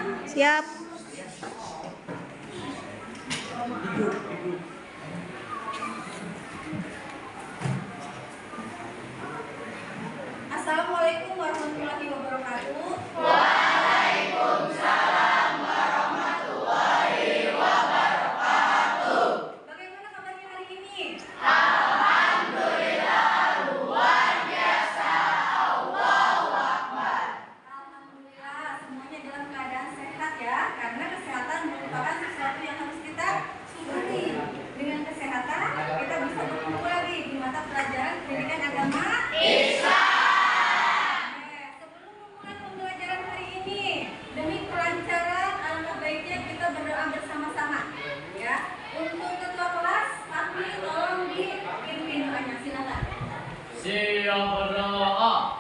Siap. Assalamualaikum warahmatullahi wabarakatuh. Waalaikumsalam warahmatullahi wabarakatuh. Bagaimana kabarnya hari ini? Alhamdulillah luar biasa. Allahu Akbar. Alhamdulillah semuanya dalam keadaan sehat ya, karena kesehatan merupakan sesuatu yang harus kita syukuri. Dengan kesehatan kita bisa berkumpul lagi di mata pelajaran pendidikan agama Islam. Sebelum memulai pembelajaran hari ini, demi kelancaran alangkah baiknya kita berdoa bersama-sama ya. Untuk ketua kelas, Fahmi tolong dipimpin doanya, silakan. Siap berdoa.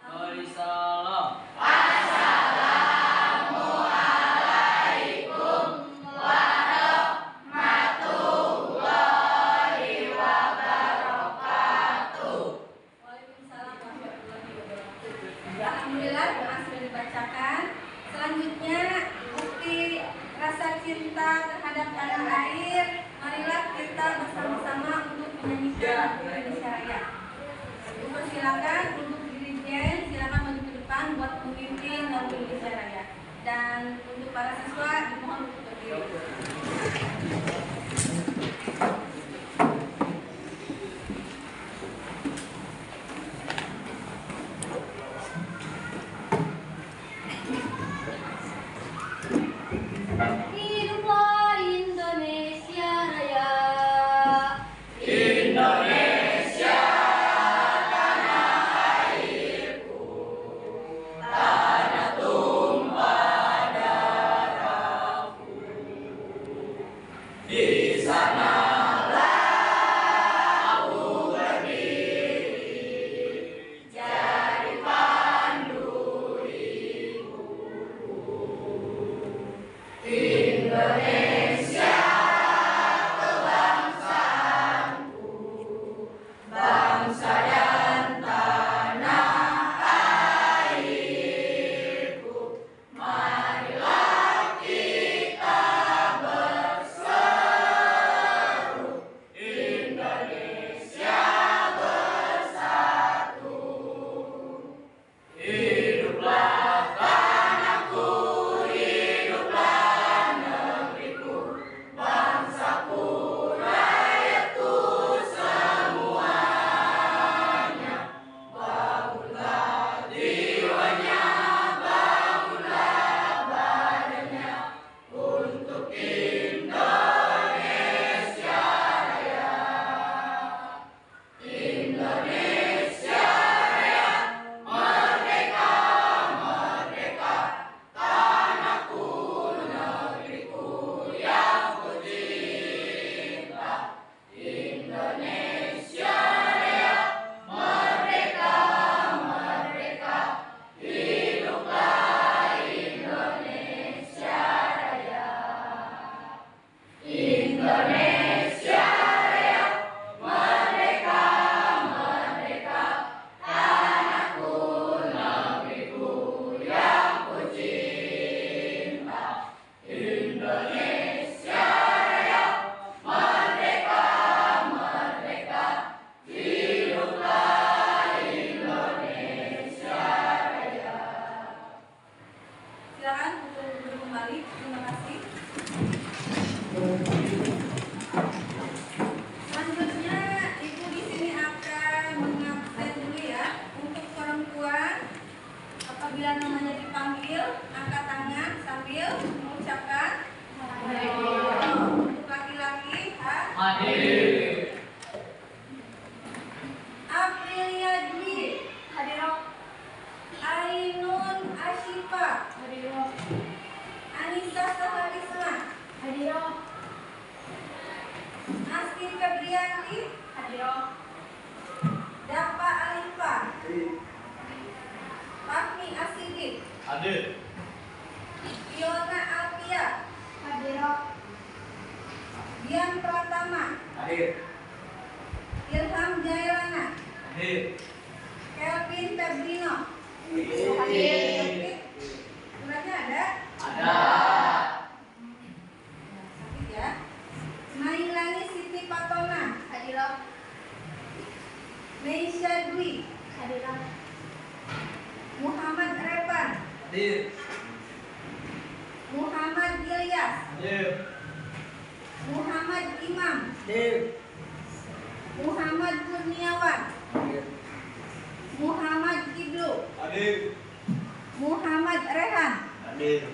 Mari salam. Assalamualaikum warahmatullahi wabarakatuh. Waalaikumsalam warahmatullahi wabarakatuh. Alhamdulillah doa sudah dibacakan. Selanjutnya bukti rasa cinta terhadap tanah air. Marilah kita bersama-sama untuk menyanyikan lagu Indonesia Raya. Silakan untuk dirijen, silakan maju ke depan buat memimpin lagu Indonesia Raya. Dan untuk para siswa dimohon untuk berdiri. Hiduplah Indonesia Raya. Indonesia tanah airku, tanah tumpah darahku. Di sanalah aku berdiri, jadi pandu hidupku. Indonesia kebangsaanku, bangsa dan tanah airku. Marilah kita bersatu Hadir. Aprilia Dwi. Hadiroh. Ainun Asyifa. Hadiroh. Anissa Saharisma. Hadiroh. Astin Febrianti. Hadiroh. Dapa Alifa. Fahmi Asidik. Hadir. Fiona Alfia. Hadiroh. Dian Pratama. Hadir. Ilham Jailana. Hadir. Kelvin Febrino. Hadir. Suratnya ada? Ada. Sakit ya. Nailani Siti Patona. Hadiroh. Meisha Dwi. Hadiroh. Muhammad Revan. Hadir. Muhammad Ilyas. Hadir. Muhammad Imam. Hadir. Muhammad Kurniawan. Hadir. Muhammad Iblu. Hadir. Muhammad Rehan. Hadir.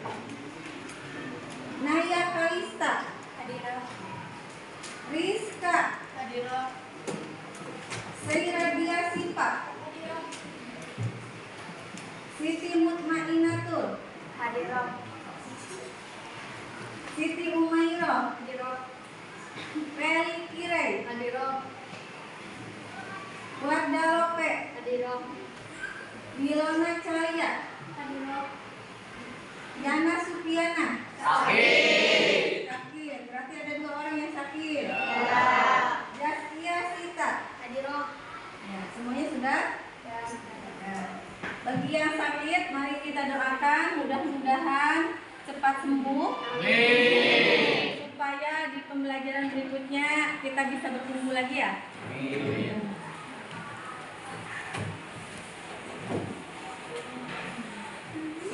Naya Kalista. Hadiroh. Rizka. Hadiroh. Sairadia Sipa. Hadiroh. Siti Mutmainatul. Hadiroh. Siti Umairah. Hadiroh. Feli Kirei. Hadiroh. Warda Lope. Hadiroh. Wilona Cahaya. Hadiroh. Yana Supiana. Sakit. Sakit. Berarti ada 2 orang yang sakit. Ya. Jaskia Sita. Hadiroh. Ya, semuanya sudah. Ya. Ya. Bagi yang sakit, mari kita doakan mudah-mudahan cepat sembuh. Amin. Supaya di pembelajaran berikutnya kita bisa bertumbuh lagi ya. Amin.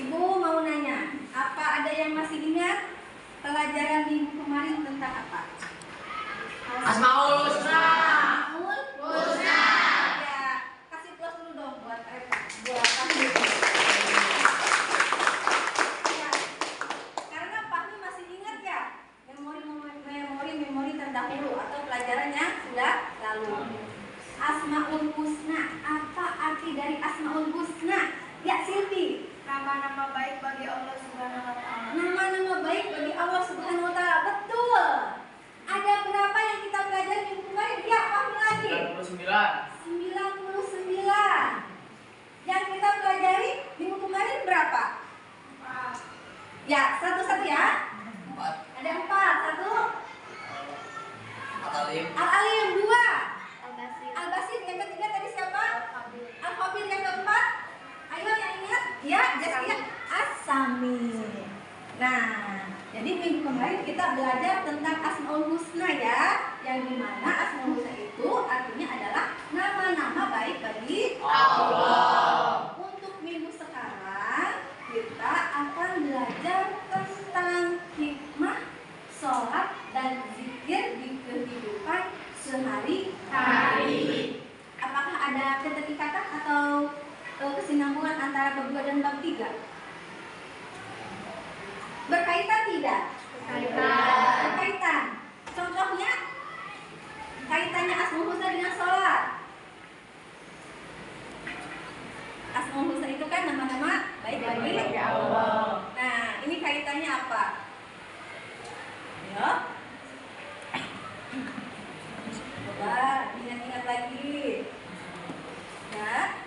Ibu mau nanya, apa ada yang masih ingat pelajaran minggu kemarin tentang apa? Asmaul Husna. Asmaul Husna. Ya, kasih plus dulu dong buat Fahmi. Ya, karena Fahmi masih ingat ya memori terdahulu atau pelajaran yang sudah lalu. Asmaul Husna, apa arti dari Asmaul Husna? Ya, Silvi. Nama-nama baik bagi Allah Subhanahu wa taala. Nama-nama baik bagi Allah Subhanahu wa taala. Betul. Ada berapa yang kita pelajari minggu kemarin? Ya, Fahmi lagi. 99. 99. Yang kita pelajari minggu kemarin berapa? Ya, satu-satu ya. 4. Ada 4. 1 Atalim. Al-Alim. 2 Al-Basir. Al-Basir. Yang ketiga tadi siapa? Al-Qabil. Al-Khabir. Yang keempat? Ayo yang ingat. Ya, Jaskia. As-Sami. Nah, jadi minggu kemarin kita belajar tentang Asmaul Husna ya, yang dimana Asmaul Husna itu artinya adalah nama-nama baik bagi Allah. Untuk minggu sekarang kita akan belajar tentang hikmah sholat dan zikir di kehidupan sehari-hari. Apakah ada keterikatan atau kesinambungan antara bab 2 dan bab 3? Berkaitan tidak? Berkaitan. Contohnya kaitannya Asmaul Husna dengan sholat. Asmaul Husna itu kan nama-nama baik bagi Allah. Nah, ini kaitannya apa? Ya. Coba ingat-ingat lagi. Ya.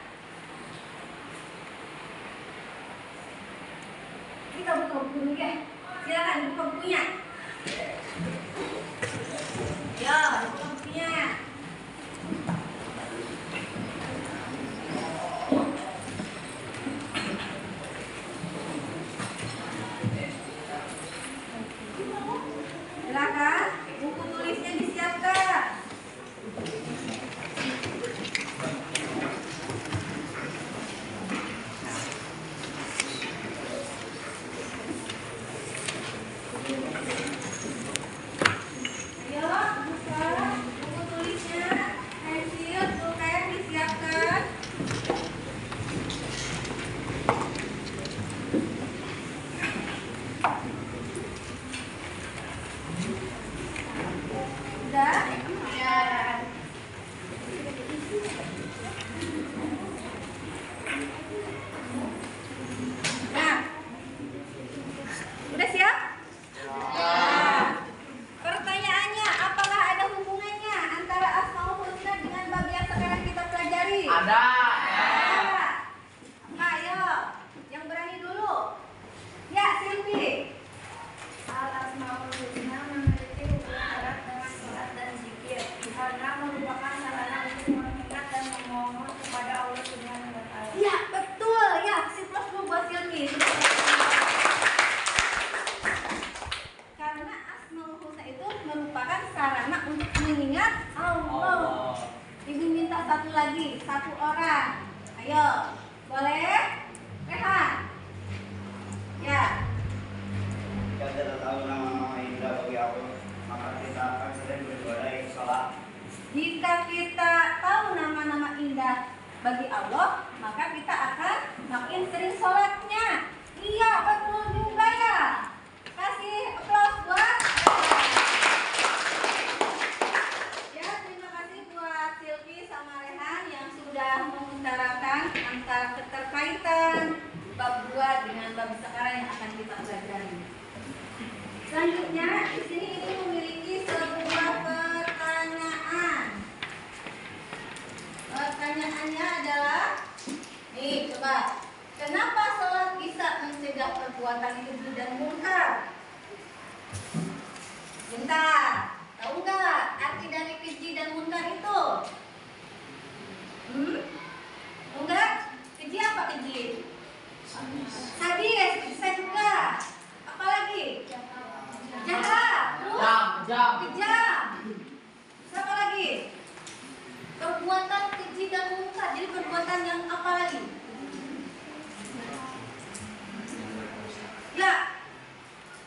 Kita buka buku dulu ya. Silakan buka bukunya. Ya, buka bukunya. Silakan, buku tulisnya disiapkan. satu lagi, satu orang. Ayo, boleh? Rehan. Ya. Jika kita tahu nama-nama indah bagi Allah, maka kita akan sering beribadah sholat. Jika kita tahu nama-nama indah bagi Allah, maka kita akan makin sering sholatnya. Iya, betul juga ya. Kasih aplaus buat. Ya, terima kasih buat Silvi sama Rehan yang sudah mengutarakan antara keterkaitan bab 2 dengan bab sekarang yang akan kita pelajari. Selanjutnya, di sini ini memiliki sebuah pertanyaan. Pertanyaannya adalah, nih coba, kenapa sholat bisa mencegah perbuatan keji dan munkar? Bentar, tahu nggak arti dari keji dan munkar itu? Tahu nggak? Keji apa keji? Sadis, bisa juga. Apa lagi? Jahat, terus kejam. Siapa lagi? Perbuatan keji dan munkar. Jadi perbuatan yang apa lagi? Ya,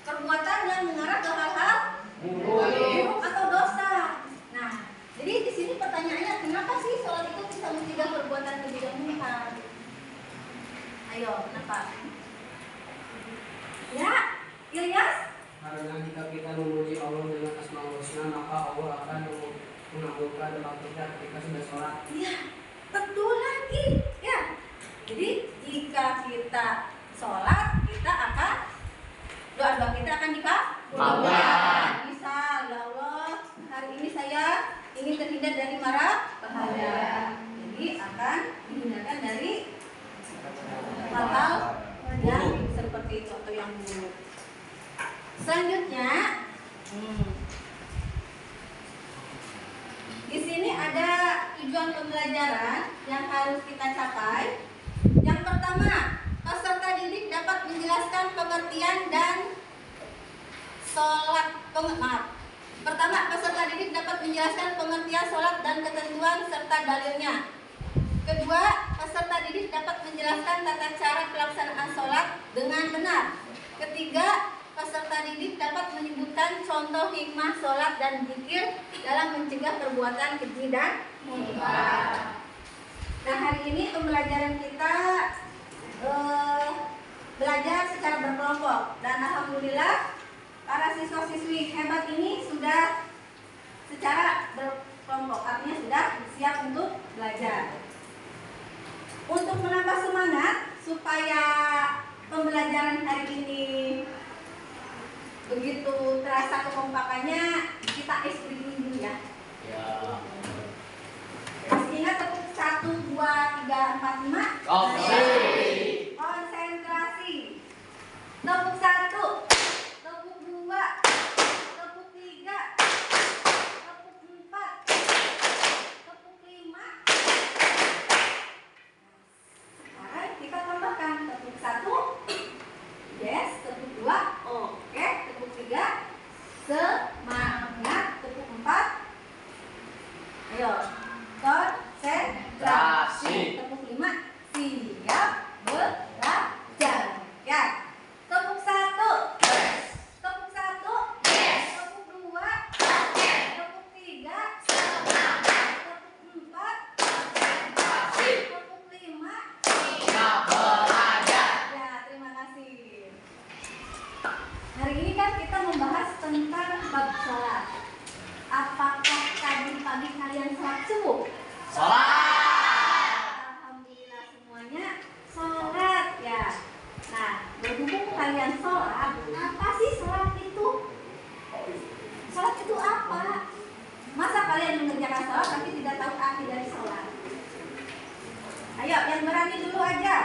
perbuatan yang mengarah ke hal-hal buruk atau dosa. Nah, jadi di sini pertanyaannya, kenapa sih sholat itu bisa mencegah perbuatan keji dan munkar? Ayo, kenapa? Ya, Ilyas? Karena jika kita memuji Allah dengan asmaul husna, maka Allah akan mengabulkan doa kita ketika sudah sholat. Iya, betul lagi. Ya, jadi jika kita sholat, kita akan doa-doa kita akan dikabulkan. Misal, ya Allah, hari ini saya ingin terhindar dari mara bahaya. Jadi akan dihindarkan dari hal-hal yang seperti itu atau yang buruk. Selanjutnya, di sini ada tujuan pembelajaran yang harus kita capai. Yang pertama, peserta didik dapat menjelaskan pengertian dan Pertama, peserta didik dapat menjelaskan pengertian sholat dan ketentuan serta dalilnya. Kedua, peserta didik dapat menjelaskan tata cara pelaksanaan sholat dengan benar. Ketiga, peserta didik dapat menyebutkan contoh hikmah sholat dan zikir dalam mencegah perbuatan keji dan munkar. Nah, hari ini pembelajaran kita belajar secara berkelompok dan alhamdulillah para siswa-siswi hebat ini sudah secara berkelompok, artinya sudah siap untuk belajar. Untuk menambah semangat supaya pembelajaran hari ini begitu terasa kekompakannya, kita screening dulu ya. Masih ingat tepuk 1, 2, 3, 4, 5? Konsentrasi. Tepuk 1, tepuk 2, tepuk 3, tepuk 4, tepuk 5. Sekarang kita tambahkan tepuk 1, yes, tepuk 2, oke, tepuk 3, semangat, tepuk 4. Ayo, konsentrasi. Tepuk 5, siap belajar. Ya, tepuk 1, tepuk 1, tepuk 2, tepuk 3, tepuk 4, tepuk 5. Ya, terima kasih. Hari ini kan kita membahas tentang bab sholat. Apakah tadi pagi kalian sholat subuh? Alhamdulillah semuanya sholat ya. Nah, berhubung kalian sholat, apa sih sholat itu? Sholat itu apa? Masa kalian mengerjakan sholat tapi tidak tahu arti dari sholat? Ayo, yang berani dulu aja.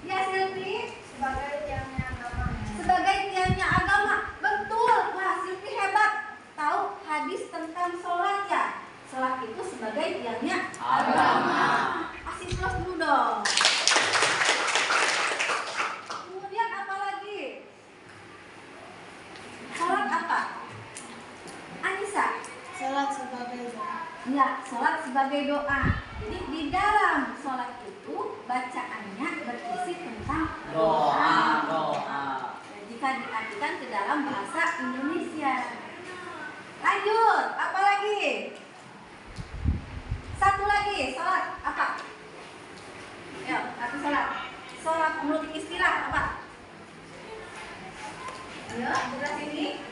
Ya, Silvi. Sebagai tiangnya agama. Sebagai tiangnya agama. Betul. Wah, Silvi hebat. Tahu hadis tentang sholat ya? Sholat itu sebagai tiangnya agama. Kasih plus dulu dong. Kemudian apa lagi? Sholat apa? Anissa? Sholat sebagai doa. Ya, sholat sebagai doa. Jadi di dalam sholat itu bacaannya berisi tentang Doa. jika diartikan ke dalam bahasa Indonesia. Lanjut, apa lagi? Satu lagi, sholat apa? Ya, satu sholat. Sholat menurut istilah apa? Ayo, jelas ini.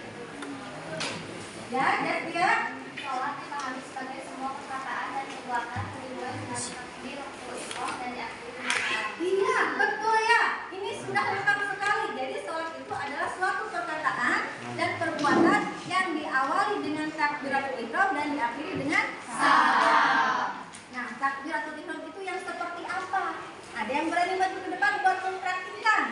Ya, dan dia. Sholat dipahami sebagai semua perkataan dan perbuatan dimulai dengan takbir, rukuk, iqamah, dan diakhiri dengan salam. Iya, betul ya. Ini sudah lengkap sekali. Jadi sholat itu adalah suatu perkataan dan perbuatan yang diawali dengan takbiratul ihram dan diakhiri dengan salam. Nah, takbiratul ihram itu yang seperti apa? Ada yang berani maju ke depan buat mempraktikkan?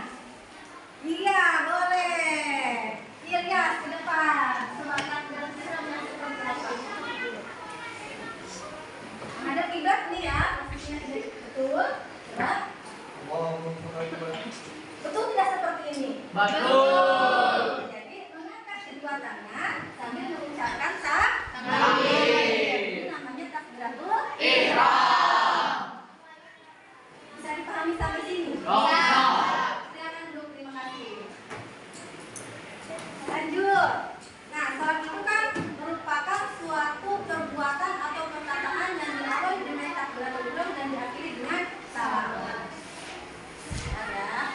Iya, boleh. Ilyas ke depan. Sholat takbiratul ihram yang seperti apa? Ada kiblat nih ya, posisinya betul. Betul. Betul tidak seperti ini? Betul. Jadi mengangkat kedua tangan sambil mengucapkan takbir. Itu namanya takbiratul Ihram. Bisa dipahami sampai sini? Bisa. Silakan duduk, terima kasih. Lanjut. Nah, sholat itu kan merupakan suatu perbuatan atau perkataan yang diawali dengan takbiratul ihram dan diakhiri dengan salam. Ya.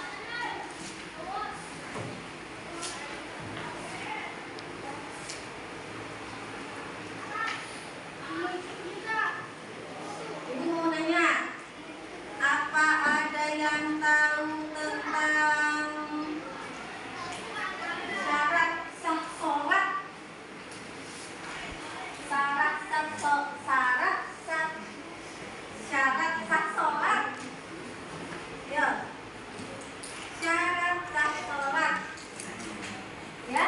Ibu mau nanya, apa ada yang tahu tentang syarat sah sholat? Syarat sah sholat. Ya. Syarat sah sholat. Ya.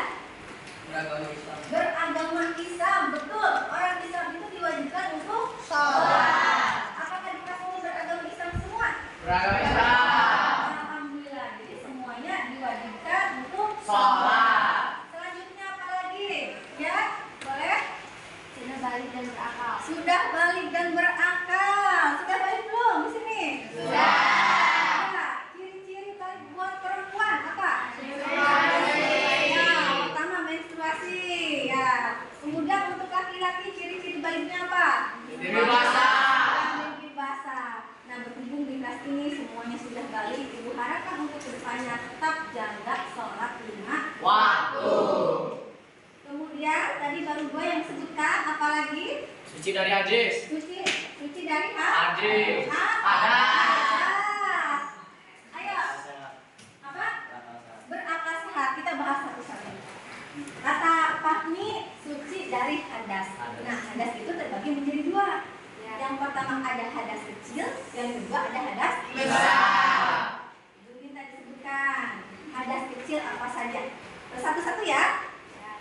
Beragama Islam, betul. Orang Islam itu diwajibkan untuk sholat. Apakah di kelas ini beragama Islam semua? Beragama Islam. Alhamdulillah, jadi semuanya diwajibkan untuk Sholat. Selanjutnya apa lagi? Ya, boleh? Sudah balik dan berakal. Sudah balik dan berakal. Sudah balik belum di sini? Sudah. Ya, ciri-ciri balik buat perempuan apa? Menstruasi. Ya, pertama menstruasi. Ya, kemudian untuk laki-laki ciri-ciri baliknya apa? Mimpi basah. Mimpi basah. Nah, berhubung di kelas ini semuanya sudah balik, Ibu harapkan untuk kedepannya tetap jaga sholat 5 Waktu. Kemudian tadi baru dua yang disebutkan, apalagi? Suci dari hadis. Suci dari Hadis. Ada. Hadas. Ayo, apa? Berakal sehat. Kita bahas satu-satu. Kata Fahmi, suci dari hadas. Nah, hadas itu terbagi menjadi dua. Yang pertama ada hadas kecil, yang kedua ada hadas Besar. Itu kita disebutkan. Hadas kecil apa saja? Satu-satu ya.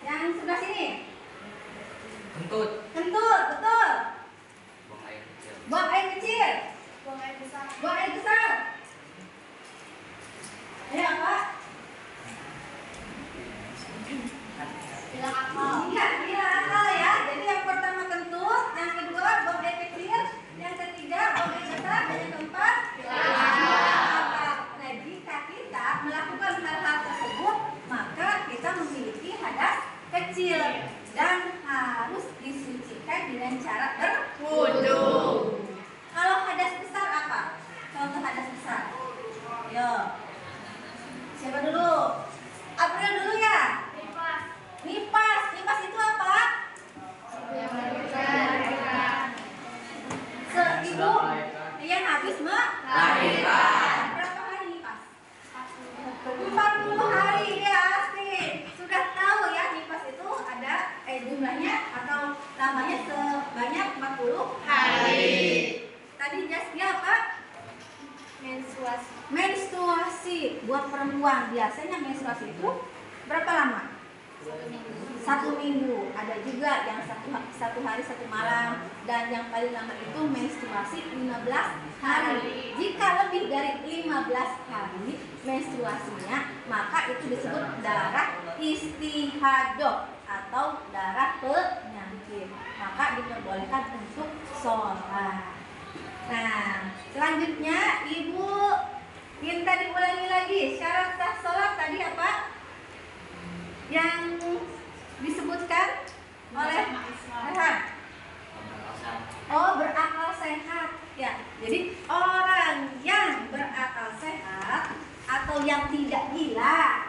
Yang sebelah sini. Kentut. Kentut, betul. Buang air kecil. Buang air kecil. Buang air besar. Buang air besar. Ini apa? Bilang akal. Iya, bilang akal ya. Jadi yang pertama kentut, yang kedua buang air kecil, yang ketiga buang air besar, dan yang keempat bilang akal. Nah, jika kita melakukan hal-hal tersebut, maka kita memiliki hadas kecil dan harus disucikan dengan cara berwudu. Kalau hadas besar apa? Contoh hadas besar. Yo. Siapa dulu? April dulu ya. Nipas. Nipas. Nipas itu apa? Yang melahirkan. Seibu yang habis Melahirkan. Berapa hari nipas? 40 hari ya, pasti. Sudah tahu ya nipas itu ada jumlahnya atau lamanya sebanyak 40 hari. Tadi jasnya apa? Menstruasi. Menstruasi buat perempuan biasanya menstruasi itu berapa lama? 1 minggu. Ada juga yang satu hari 1 malam, dan yang paling lama itu menstruasi 15 hari. Jika lebih dari 15 hari menstruasinya, maka itu disebut darah istihadah atau darah penyakit. Maka diperbolehkan untuk sholat. Nah, selanjutnya Ibu minta diulangi lagi syarat sah sholat tadi apa? Yang disebutkan oleh Rehan. Oh, berakal sehat. Ya, jadi orang yang berakal sehat atau yang tidak gila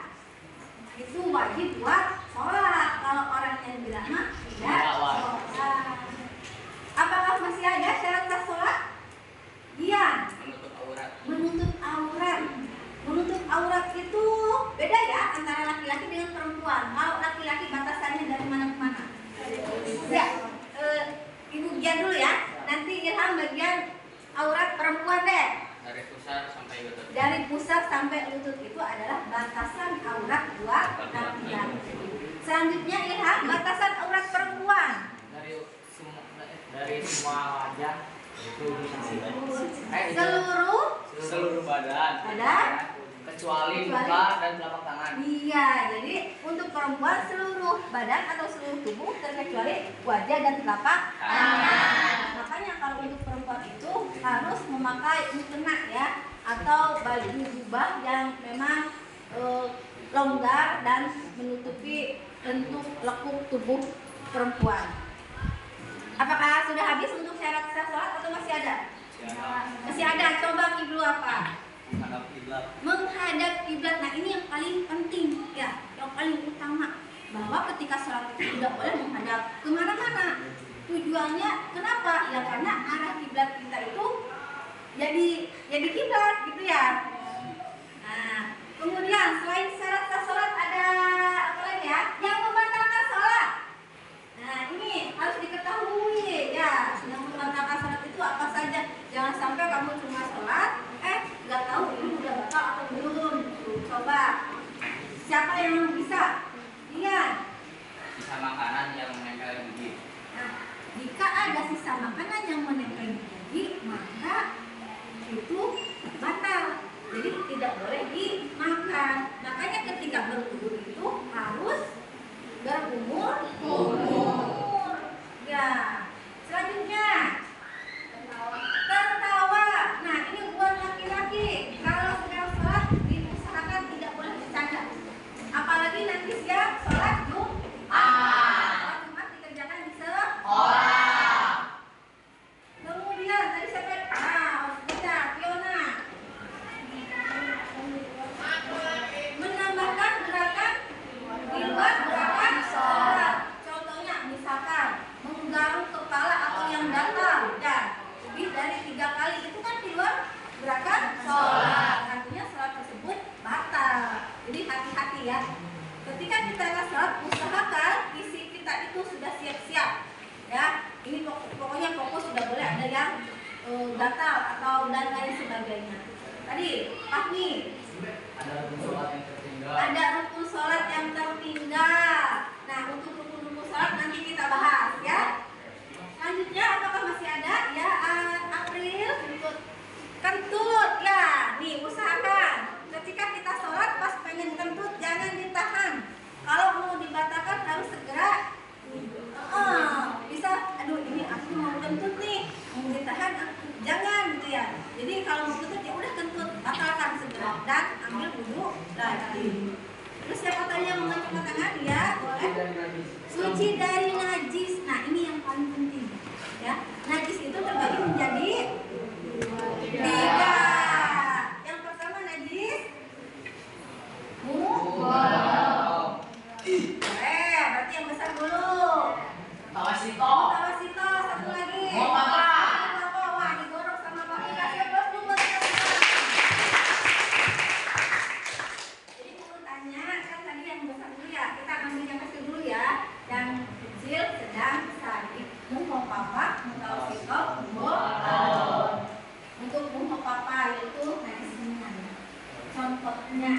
itu wajib buat sholat. Kalau orang yang gila mah tidak sholat. Apakah masih ada syarat sah sholat? Iya. Menutup aurat. Menutup aurat. Menutup aurat itu beda ya antara laki-laki dengan perempuan. Kalau laki-laki batasannya dari mana ke mana? Ya, Ibu Gian dulu ya. Nanti Ilham bagian aurat perempuan deh. Dari pusar sampai lutut. Dari pusat sampai lutut itu adalah batasan aurat buat laki-laki. Selanjutnya Ilham batasan aurat perempuan. Dari semua wajah. Seluruh badan. Kecuali muka dan telapak tangan. Iya, jadi untuk perempuan seluruh badan atau seluruh tubuh terkecuali wajah dan telapak tangan. Makanya kalau untuk perempuan itu harus memakai mukena ya, atau baju jubah yang memang longgar dan menutupi bentuk lekuk tubuh perempuan. Apakah sudah habis untuk syarat sah sholat atau masih ada? Masih ada. Coba dulu apa? Menghadap kiblat. Menghadap kiblat. Nah, ini yang paling penting ya, yang paling utama, bahwa ketika sholat itu tidak boleh menghadap kemana-mana. Tujuannya kenapa? Ya karena arah kiblat kita itu jadi kiblat gitu ya. Nah, kemudian selain syarat sah sholat ada apa lagi ya? Yang membatalkan sholat. Nah, ini harus diketahui ya. Yang membatalkan sholat itu apa saja? Jangan sampai kamu cuma sholat, nggak tahu ini udah batal atau belum. Coba, siapa yang bisa? Iya. Sisa makanan yang menempel di gigi. Nah, jika ada sisa makanan yang menempel di gigi, maka itu batal. Jadi tidak boleh dimakan. Makanya ketika berwudu itu harus berumur. Ya. Selanjutnya tertawa. Nah, ini buat laki-laki. Kalau sedang sholat diusahakan tidak boleh bercanda. Apalagi nanti siang sholat Jumat. Sholat Jumat dikerjakan di sekolah. Kemudian tadi sampai baca Fiona. Menambahkan gerakan di luar gerakan sholat. Contohnya misalkan menggaruk kepala atau yang datar dan lebih dari 3 kali itu kan di luar gerakan sholat. Artinya sholat tersebut batal. Jadi hati-hati ya. Ketika kita akan sholat, usahakan isi kita itu sudah siap-siap. Ya, ini pokoknya fokus sudah boleh ada yang gatal atau dan lain sebagainya. Tadi Fahmi, Ada rukun sholat yang tertinggal. ada rukun sholat yang tertinggal. Nah, untuk rukun-rukun sholat nanti kita bahas ya. Selanjutnya apakah masih ada? Ya, April kentut ya. Nih, usahakan ketika kita sholat pas pengen kentut jangan ditahan. Kalau mau dibatalkan harus segera. Bisa, aduh ini aku mau kentut nih, mau ditahan jangan gitu ya. Jadi kalau mau kentut ya udah kentut, batalkan segera dan ambil wudu lagi. Terus siapa tadi yang mengangkat tangan? Ya, boleh. Suci dari najis. Nah, ini yang paling penting. Ya, najis itu terbagi menjadi 3. Yang pertama najis berarti yang besar dulu. Tawasito. Tawasito, satu lagi. Papa. Wah, digorok sama papi. Kasih aplaus dulu buat kita. Jadi urutannya kan tadi yang besar dulu ya. Kita ambil yang kecil dulu ya. Yang kecil, sedang, besar. Muho papa, tawasito, untuk muho papa yaitu najis ringan. Contohnya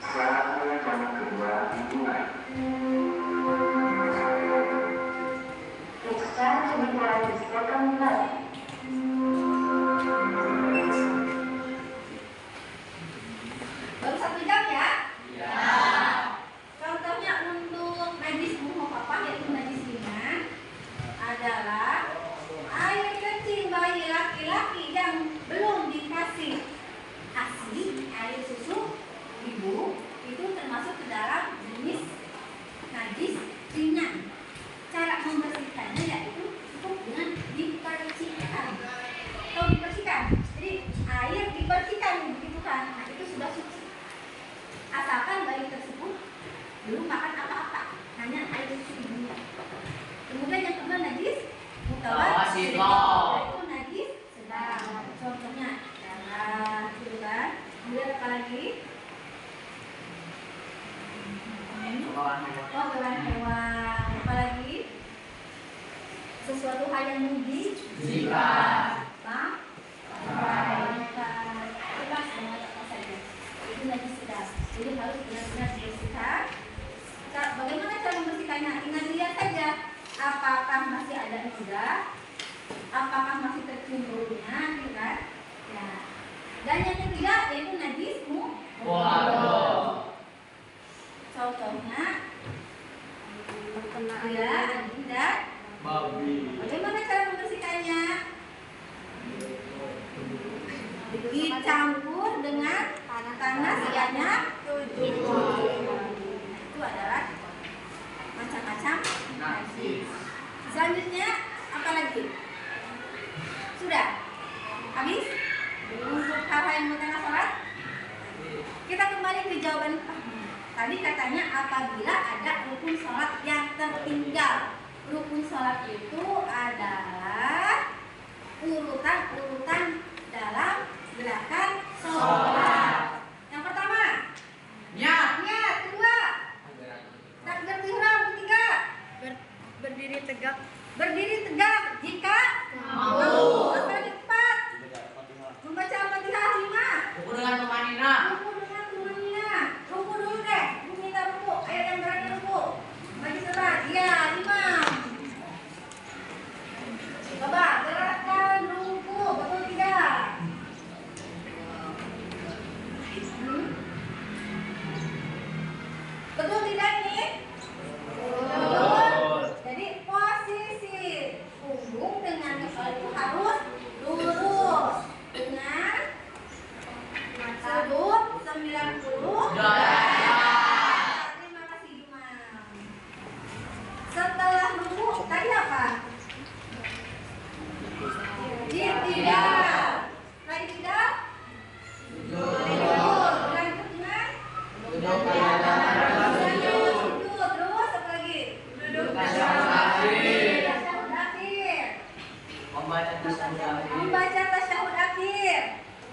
Saat pengajaran kedua dimulai. sesuatu hal yang muji? Jika. Bebas dengan apa saja. Itu najis sudah. Jadi harus benar-benar dibersihkan. Bagaimana cara membersihkannya? Ingat lihat saja. Apakah masih ada noda? Apakah masih tercium baunya? Gitu kan? Ya. Dan yang ketiga yaitu najismu. Waduh. Contohnya, ya, dan Babi. bagaimana cara membersihkannya? Dicampur dengan tanah sebanyak 7. Itu adalah macam-macam najis. Selanjutnya apa lagi? Sudah habis untuk hal-hal yang membatalkan sholat. Kita kembali ke jawaban tadi, katanya apabila ada rukun sholat yang tertinggal. Rukun sholat itu adalah urutan-urutan dalam gerakan sholat. Yang pertama, Niat. niat. Kedua, takbir ihram. Ketiga, Berdiri tegak. berdiri tegak jika Mampu. Apa lagi? Empat, membaca Al-Fatihah. 5, Buku dengan tumanina. ruku dengan tumanina. Ruku dulu deh, minta ruku. Ayat yang terakhir ruku. Bagi sholat. Iya, 5. Coba gerakan ruku, betul tidak? Betul tidak ini? Betul. Jadi posisi punggung dengan kepala itu harus lurus dengan sudut 90 derajat. Terima kasih Imam. Setelah ruku tadi apa? Tidak. Lagi tidak? Lanjut dengan sujud. Terus apa lagi? Tasyahud akhir. Membaca tasbih. Membaca tasyahud akhir.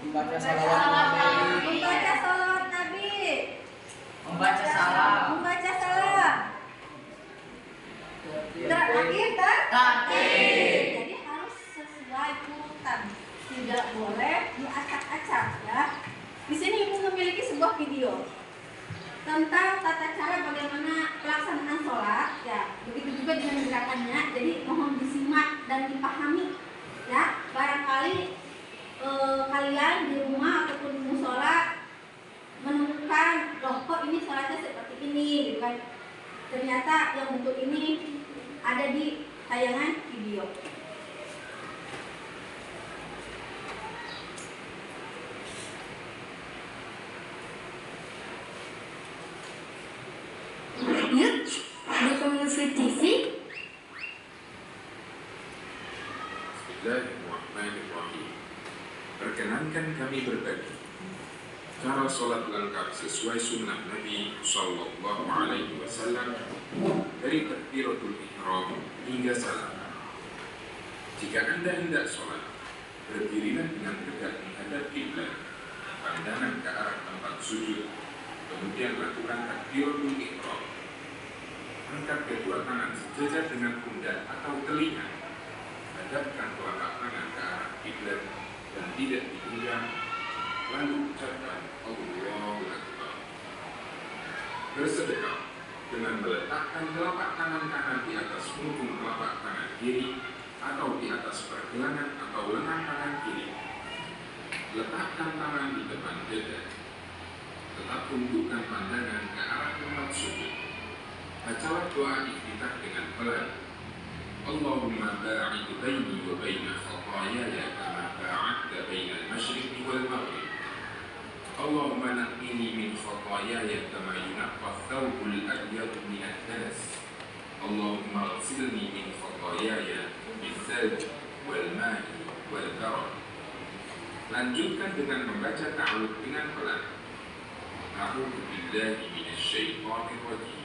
Membaca salawat Nabi. Membaca salawat Nabi. Membaca salam. Membaca salam. Terakhir Takbir. Jadi harus sesuai urutan. Tidak boleh diacak-acak ya. Di sini Ibu memiliki sebuah video tentang tata cara bagaimana pelaksanaan sholat ya. Begitu juga dengan gerakannya. Jadi mohon disimak dan dipahami ya. Barangkali kalian di rumah ataupun di musola menemukan loh kok ini sholatnya seperti ini gitu kan. Ternyata yang bentuk ini ada di tayangan video. Yuk, dukung Muslim TV. Bismillahirrahmanirrahim. Perkenankan kami berbagi cara sholat lengkap sesuai sunnah Nabi Sallallahu Alaihi Wasallam dari takbiratul ihram hingga salam. Jika Anda hendak sholat, berdirilah dengan tegak menghadap kiblat, pandangan ke arah tempat sujud, kemudian lakukan takbiratul ihram. Angkat kedua tangan sejajar dengan pundak atau telinga. Hadapkan telapak tangan ke arah kiblat dan tidak diundang. Lalu ucapkan Allahu Akbar. Bersedekah dengan meletakkan telapak tangan kanan di atas punggung telapak tangan kiri atau di atas pergelangan atau lengan tangan kiri. Letakkan tangan di depan dada. Tetap tundukkan pandangan ke arah tempat sujud. Bacalah doa iftitah dengan pelan. Allahumma ba'id baini wa baina khataayaya kama ba'adta baina al-masyriqi wal maghrib. Allahumma naqqini min khataayaya kama yunaqqa ath-thawbul abyadu min ad-danas. Allahumma ighsilni min khataayaya bil-thalj wal ma'i wal barad. Lanjutkan dengan membaca ta'awudz dengan pelan. A'udzu billahi minasy syaithanir rajim.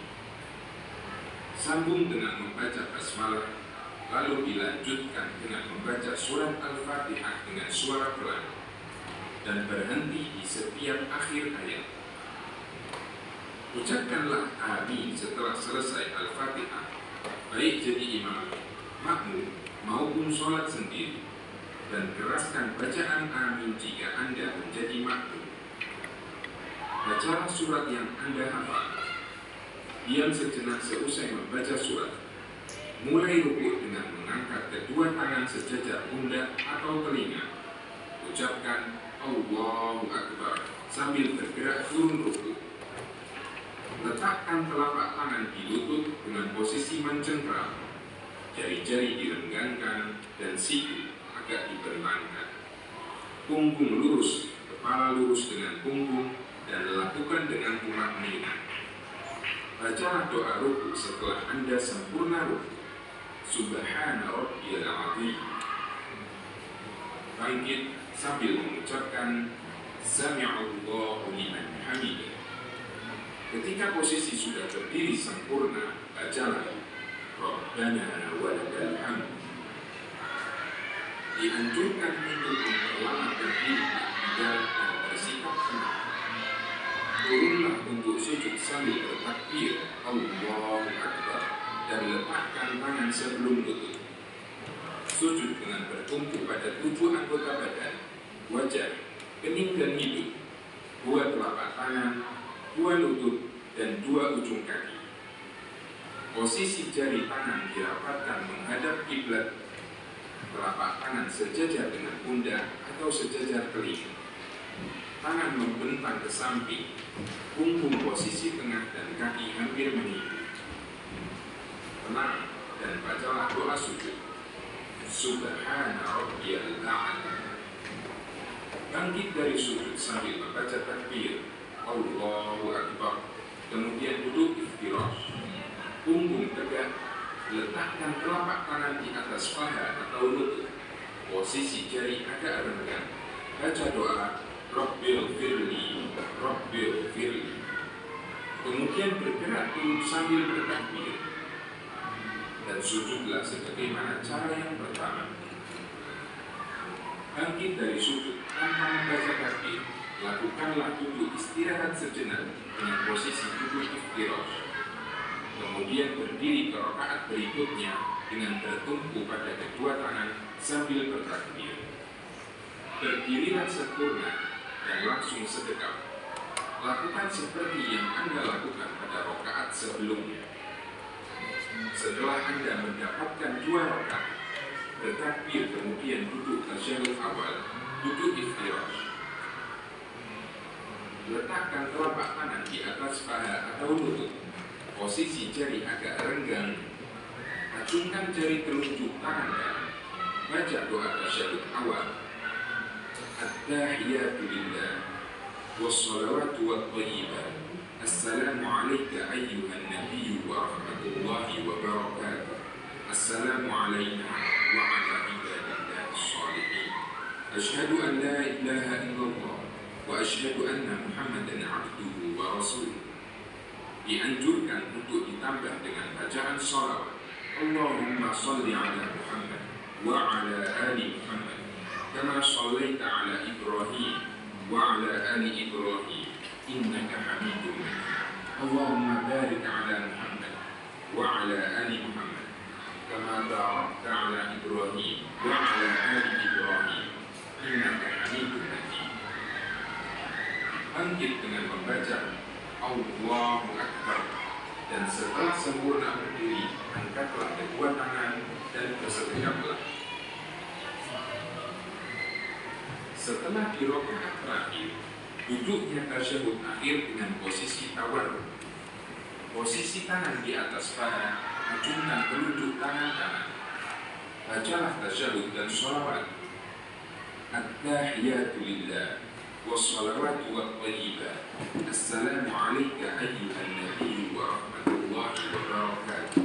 Sambung dengan membaca basmalah, lalu dilanjutkan dengan membaca surat Al-Fatihah dengan suara pelan dan berhenti di setiap akhir ayat. Ucapkanlah amin setelah selesai Al-Fatihah, baik jadi imam, makmum, maupun sholat sendiri, dan keraskan bacaan amin jika Anda menjadi makmum. Bacalah surat yang Anda hafal. Diam sejenak seusai membaca surat. Mulai rukuk dengan mengangkat kedua tangan sejajar pundak atau telinga. Ucapkan Allahu Akbar sambil bergerak turun rukuk. Letakkan telapak tangan di lutut dengan posisi mencengkram. Jari-jari direnggangkan dan siku agak dibentangkan. Punggung lurus, kepala lurus dengan punggung, dan lakukan dengan tumak-ninah. Bacalah doa rukuk setelah Anda sempurna rukuk. Subhana rabbiyal azim. Bangkit sambil mengucapkan Sami'allahu liman hamidah. Ketika posisi sudah berdiri sempurna, bacalah Rabbana walakal hamd. Dianjurkan untuk memperlama berdiri dan bersikap tenang. Turunlah untuk sujud sambil bertakbir Allahu Akbar dan letakkan tangan sebelum lutut. Sujud dengan bertumpu pada 7 anggota badan, wajah, kening dan hidung, 2 telapak tangan, 2 lutut, dan 2 ujung kaki. Posisi jari tangan dirapatkan menghadap kiblat, telapak tangan sejajar dengan pundak atau sejajar telinga. Tangan membentang ke samping, punggung posisi tengah dan kaki hampir menyatu. Tenang dan bacalah doa sujud. Subhana rabbiyal a'la. Bangkit dari sujud sambil membaca takbir Allahu Akbar. Kemudian duduk iftirash. Punggung tegak, letakkan telapak tangan di atas paha atau lutut. Posisi jari agak renggang. Baca doa Rabbil firli, Rabbil firli. Kemudian bergerak turun sambil bertakbir. Dan sujudlah sebagaimana cara yang pertama. Bangkit dari sujud tanpa membaca takbir. Lakukanlah duduk istirahat sejenak dengan posisi duduk iftirash. Kemudian berdiri ke rakaat berikutnya dengan bertumpu pada kedua tangan sambil bertakbir. Berdirilah sempurna dan langsung sedekap. Lakukan seperti yang Anda lakukan pada rakaat sebelumnya. Setelah Anda mendapatkan 2 rakaat, bertakbir kemudian duduk tasyahud awal, duduk iftirash. Letakkan telapak tangan di atas paha atau lutut. Posisi jari agak renggang. Acungkan jari telunjuk tangan kanan. Baca doa tasyahud awal. At-tahiyatu lillah wassalawatu wattayyibat. Assalamu alayka ayyuhan nabiyyu wa rahmatullahi wa barakatuh. Assalamu alayna wa ala ibadillahi shalihin. Ashhadu an la ilaha illallah wa ashhadu anna Muhammadan abduhu wa rasuluh. Dianjurkan untuk ditambah dengan bacaan shalawat. Allahumma salli ala Muhammad wa ala ali Muhammad kama shallaita ala Ibrahim wa ala ali Ibrahim innaka Hamidum Majid. Allahumma barik ala Muhammad wa ala ali Muhammad kama barakta ala Ibrahim wa ala ali Ibrahim innaka Hamidum Majid. Bangkit dengan membaca Allahu Akbar, dan setelah sempurna berdiri, angkatlah kedua tangan dan bersedekaplah. Setelah di rakaat terakhir, duduknya tasyahud akhir dengan posisi tawarruk. Posisi tangan di atas paha, acungkan telunjuk tangan kanan. Bacalah tasyahud dan sholawat. At-tahiyatu lillah wassalawatu wattayyibat. Assalamu alayka ayyuhan nabiyyu wa rahmatullahi wa barakatuh.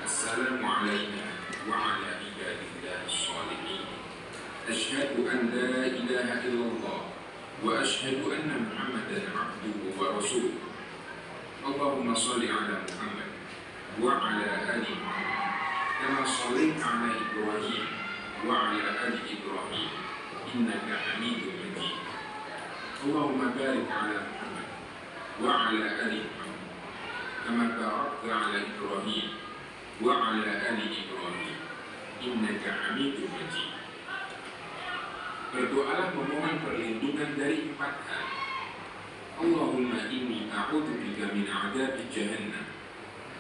Assalamu alayna wa ala ibadillahi shalihin. Ashhadu an la ilaha illallah wa ashhadu anna Muhammadan abduhu wa rasuluh. Allahumma salli ala Muhammad wa ala ali Muhammad kama shallaita ala Ibrahim wa ala ali Ibrahim innaka Hamidum Majid. Allahumma barik ala Muhammad wa ala ali Muhammad kama barakta ala Ibrahim wa ala ali Ibrahim innaka hamidum majid. Berdoalah memohon perlindungan dari 4 hal. Allahumma inni a'udzubika min a'dabi jahannam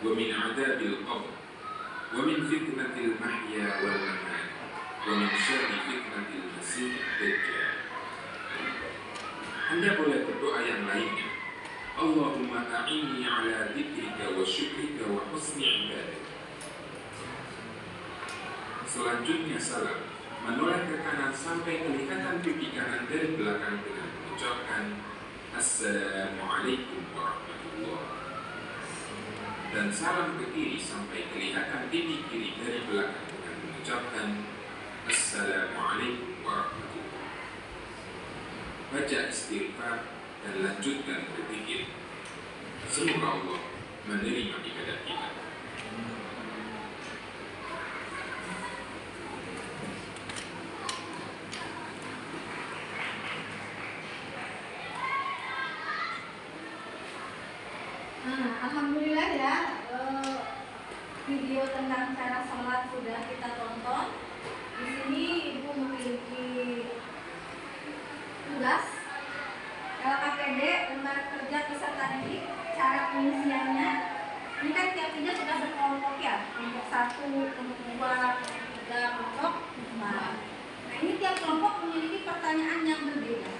wa min a'dabil qabr wa min fitnatil mahya wal mamat wa min syarri fitnatil masih dajjal. Anda boleh berdoa yang lainnya. Allahumma a'inni ala dzikrika wa syukrika wa husni ibadah. Selanjutnya salam, menoleh ke kanan sampai kelihatan pipi kanan dari belakang dengan mengucapkan Assalamualaikum warahmatullahi. Dan salam ke kiri sampai kelihatan pipi kiri dari belakang dengan mengucapkan Assalamualaikum warahmatullahi. Baca istighfar dan lanjutkan berzikir. Semoga Allah menerima ibadah kita. Alhamdulillah ya, video tentang cara sholat sudah kita tonton. Di sini Ibu memiliki tugas LKPD, lembar kerja peserta didik, cara pengisiannya. Ini kan tiap video sudah berkelompok ya, kelompok 1, kelompok 2, kelompok 3, kelompok 4. Nah ini tiap kelompok memiliki pertanyaan yang berbeda.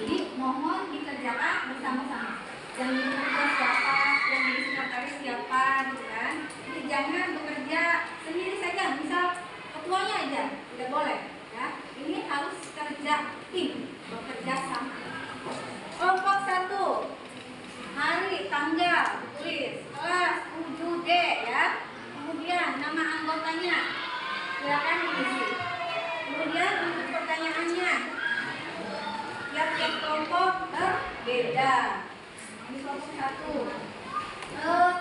Jadi mohon dikerjakan bersama-sama. Yang jadi ketua siapa, yang jadi sekretaris siapa, gitu kan. Jadi jangan bekerja sendiri saja, misal ketuanya aja, tidak boleh ya. Ini harus kerja tim, bekerja sama. Kelompok 1, hari, tanggal, tulis, kelas 7D ya. Kemudian nama anggotanya, silakan diisi. Kemudian untuk pertanyaannya, tiap-tiap kelompok berbeda. Ini kelompok 1.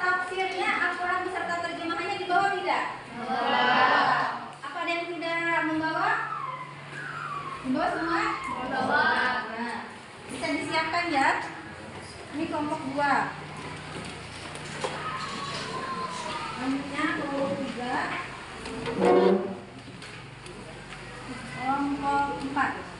Tafsirnya Al-Quran beserta terjemahannya dibawa tidak? Apa ada yang tidak membawa? Membawa semua? Membawa. Nah, bisa disiapkan ya. Ini kelompok 2. Selanjutnya kelompok 3. Kelompok 4.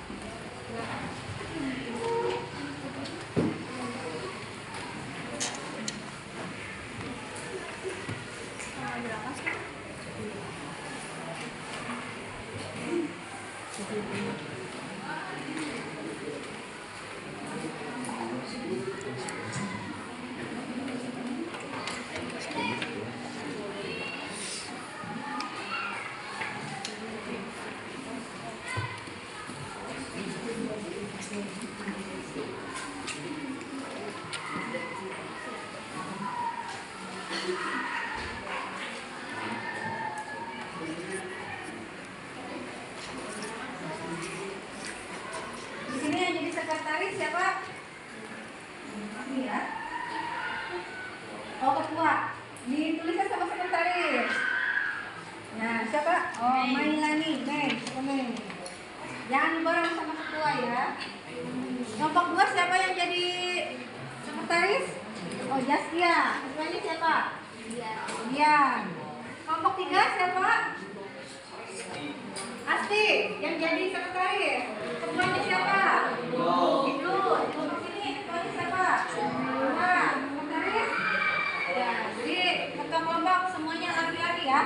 Sekretaris siapa? Ini ya. Oh, ketua. Dituliskan sama sekretaris. Nah, siapa? Oh, Mailani. Mei. Jangan bareng sama ketua ya. Kelompok 2 siapa yang jadi sekretaris? Oh, Jaskia. Ketuanya siapa? Dian. Kelompok 3 siapa? Asti yang jadi sekretaris. Ketuanya siapa? Itu. Kelompok sini ketuanya siapa? Nah, sekretaris. Ya, jadi ketua kelompok semuanya laki-laki ya.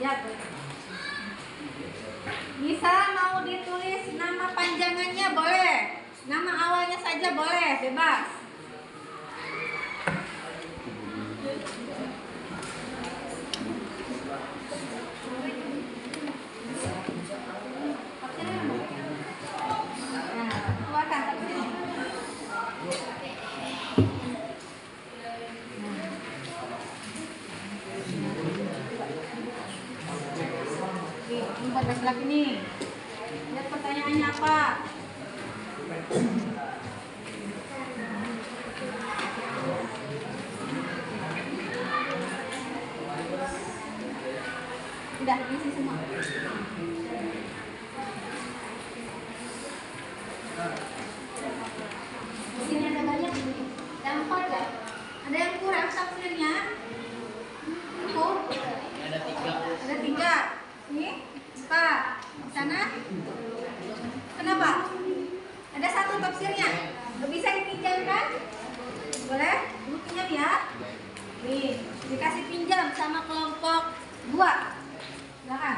Ya, bisa mau ditulis nama panjangannya boleh, nama awalnya saja boleh, bebas. Nah, keluarkan tafsirnya. Ini 14 laki nih. Lihat pertanyaannya apa? Udah isi semua. Di sini ada banyak nih. Gampang ya? Ada yang kurang tafsirnya? Cukup? Ada 3. Ada 3. Nih, 4. Di sana? Kenapa? Ada 1 tafsirnya. Bisa dipinjamkan? Boleh? Dulu pinjam ya. Nih, dikasih pinjam sama kelompok 2. Silakan.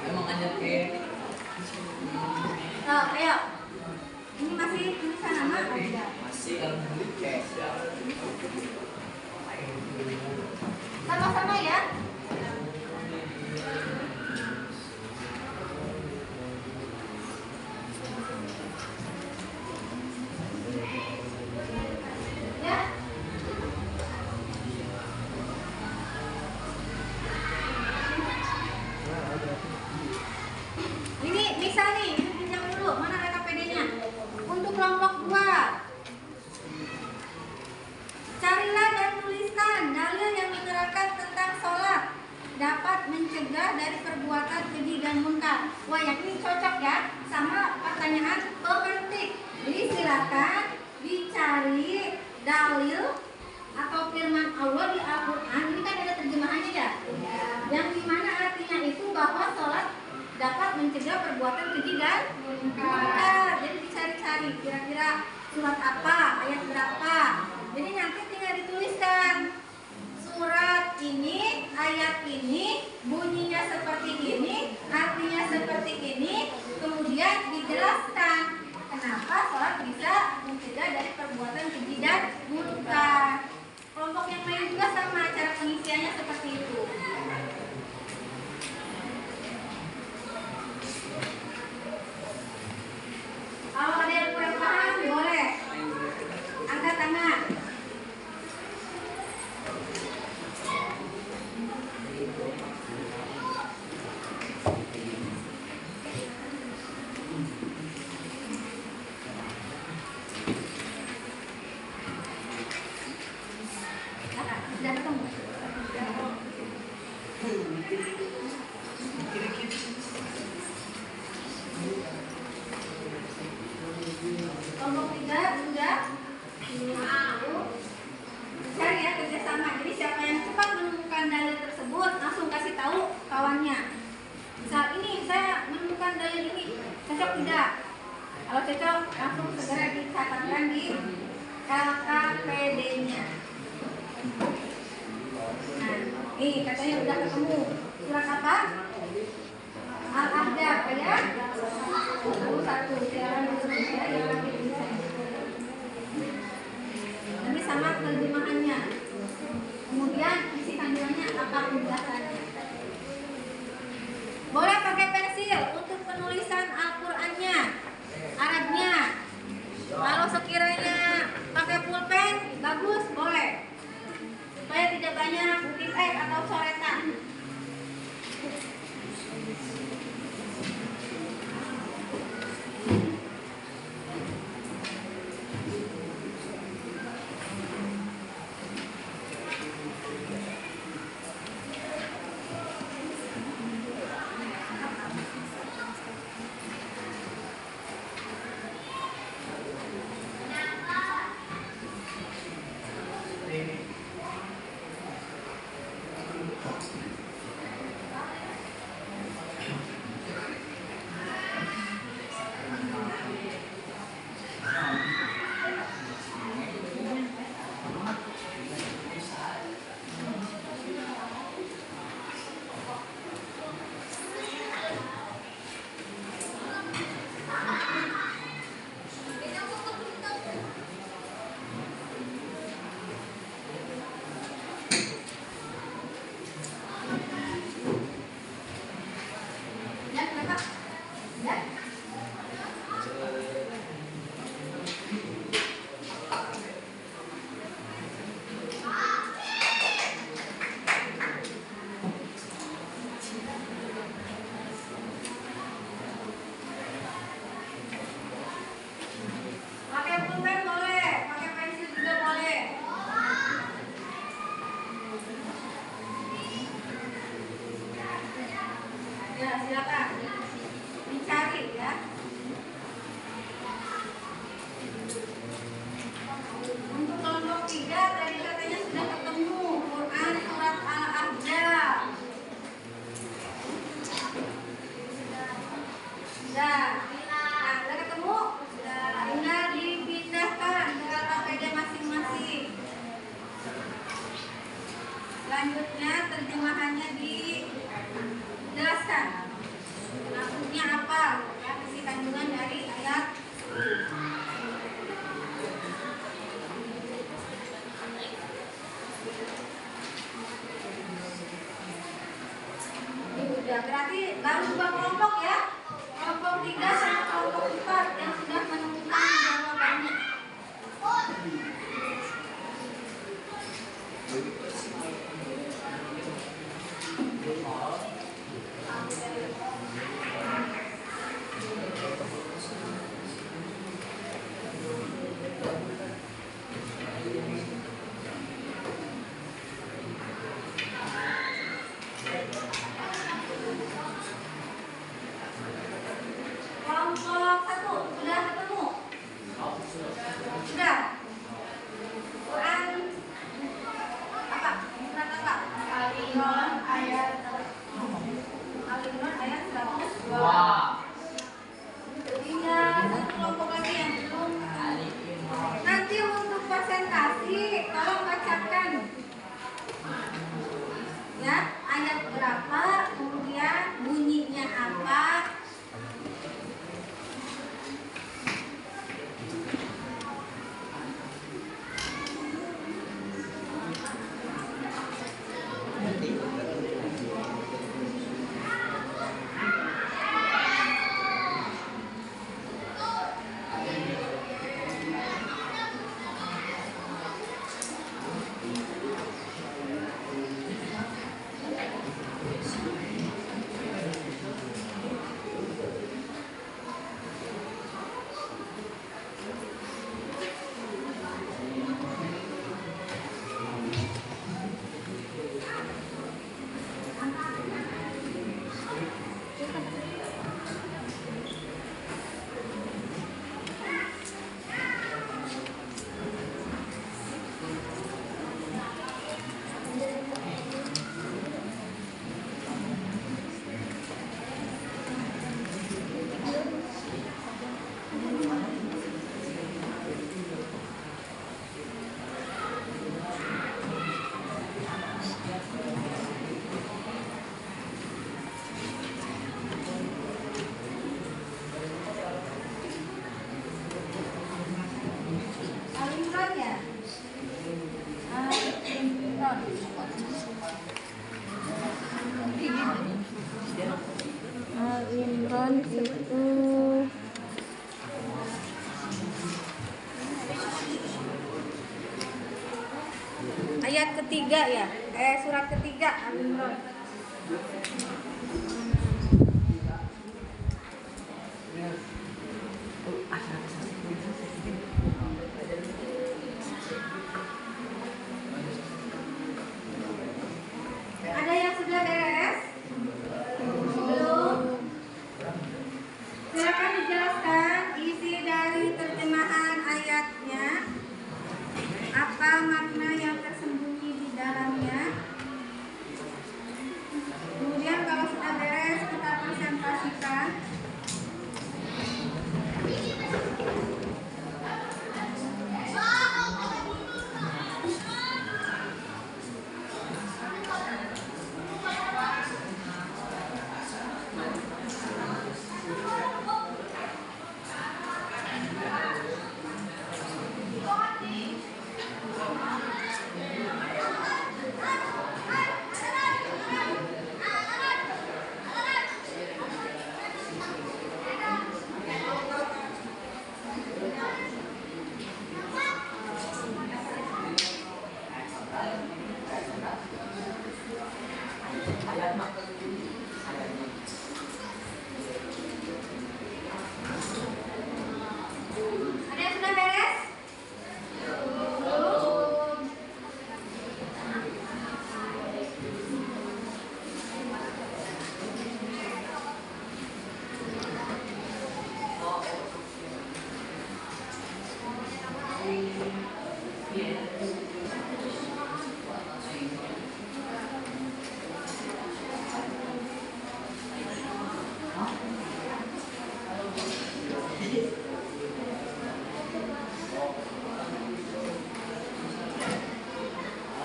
Emang ada kayak Oh, ayo. Ini masih tulisan nama atau tidak? masih kayak Sama-sama ya. Ya. Ini bisa nih, ini pinjam dulu. Mana KKPD-nya? Untuk kelompok 2. Carilah dan tuliskan dalil yang menerangkan tentang sholat dapat mencegah dari perbuatan keji dan munkar. Wah, yang ini cocok ya sama pertanyaan pemantik. Jadi silakan dicari dalil atau firman Allah di Al-Quran. Ini kan ada terjemahannya ya, yang dimana artinya itu bahwa sholat dapat mencegah perbuatan keji dan munkar. Jadi dicari-cari kira-kira surat apa, ayat berapa. Jadi nanti tinggal dituliskan surat ini, ayat ini, bunyinya seperti ini, artinya seperti ini, kemudian dijelaskan kenapa sholat bisa mencegah dari perbuatan keji dan munkar. Kelompok yang lain juga sama, cara pengisiannya seperti itu. Kalau ada yang kurang paham, boleh angkat tangan. Sudah ketemu? Kelompok 3 sudah? Cari ya kerjasama. Jadi siapa yang cepat menemukan dalil tersebut langsung kasih tahu kawannya. Misal ini saya menemukan dalil ini, cocok tidak? Kalau cocok langsung segera dicatatkan di KKPD-nya. Nah, nih katanya udah ketemu. Surat apa? Al-Ahzab ya. 1. Silakan ditulis ya yang lagi tulisan. Ini sama terjemahannya. Kemudian isi kandungannya apa penjelasannya. Boleh pakai pensil untuk penulisan Al-Qur'annya, Arabnya. Kalau sekiranya pakai pulpen bagus, boleh. Supaya tidak banyak titik atau coretan. Ya, kenapa? Ya. Pakai pulpen boleh, pakai pensil juga boleh. Ya, silakan dicari ya. Untuk kelompok 3 tadi katanya sudah ketemu Quran surat Al-Ahzab. Sudah. Nah, sudah ketemu? Tinggal dipindahkan ke KPD masing-masing. Selanjutnya terjemahannya dijelaskan. Maksudnya apa? Ya, isi kandungan dari ayat. Udah, berarti baru 2 kelompok ya. Kelompok 3 sama kelompok 4 yang sudah menemukan jawabannya. Kelompok 1 sudah ketemu? Sudah. Quran apa? Surat apa? Al-Imran ayat 102. Wah. Tinggal satu kelompok lagi yang belum. Nanti untuk presentasi tolong bacakan ya ayat berapa, kemudian bunyinya apa. Al-Imran ya? Al-Imran. Al-Imran itu ayat ketiga ya? Surat ketiga Al-Imran. Ada yang sudah beres? Belum? Silakan dijelaskan isi dari terjemahan ayatnya. Apa makna yang tersembunyi di dalamnya? Kemudian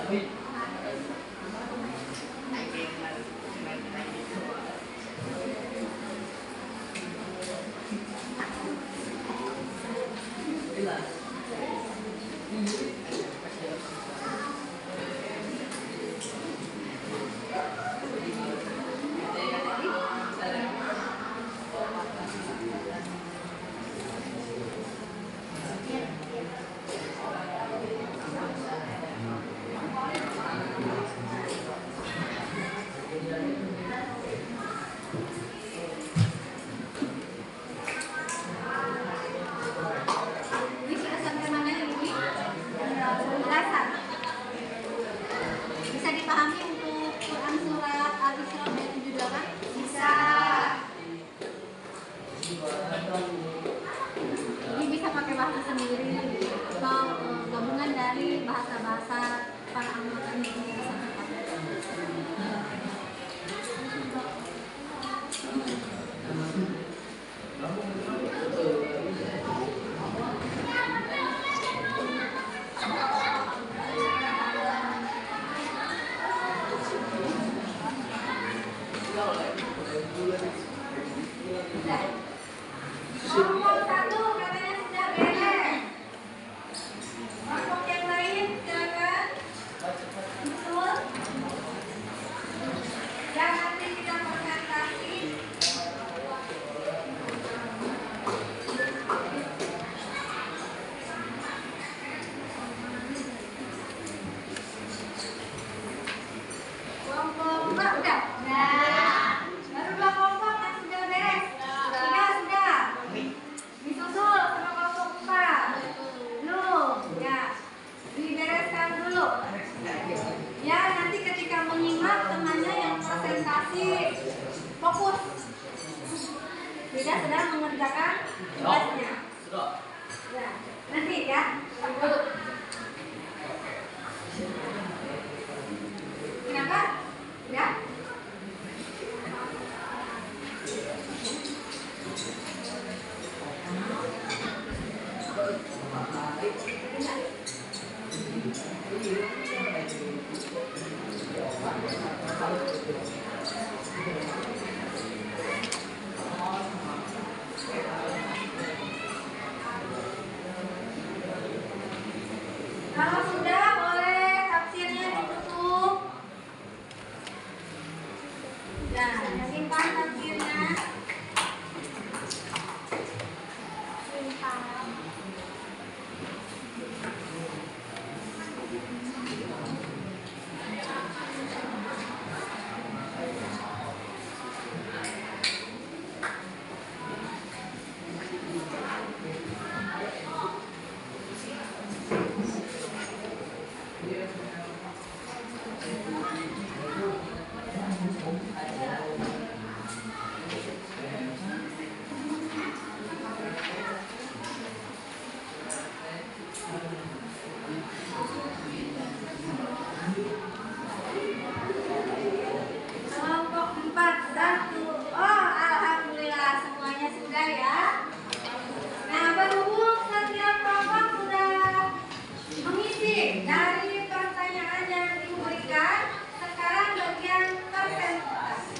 Ini sudah sampai mana ini? Penjelasan. Bisa dipahami untuk Quran surat Al-Isra ayat 78? Bisa. Ini bisa pakai bahasa sendiri atau gabungan dari bahasa-bahasa para anggota ini bisa dipakai. Kelompok satu katanya sudah beres. Kelompok yang lain silakan. Betul. Yang nanti kita presentasi. Kelompok dua udah. Baru dua kelompok yang sudah beres. Sudah. Disusul sama kelompok 4. Belum. Ya. Dibereskan dulu. Ya, nanti ketika menyimak temannya yang presentasi fokus. Tidak sedang mengerjakan tugasnya. Ya. Nanti ya. Dulu. Kenapa? Ya. Kalau sudah boleh tafsirnya ditutup. Nah, simpan tafsirnya. Simpan. Kelompok 4 1. Oh, alhamdulillah semuanya sudah ya. Nah, berhubung setiap kelompok sudah mengisi dari pertanyaan yang diberikan, sekarang bagian presentasi.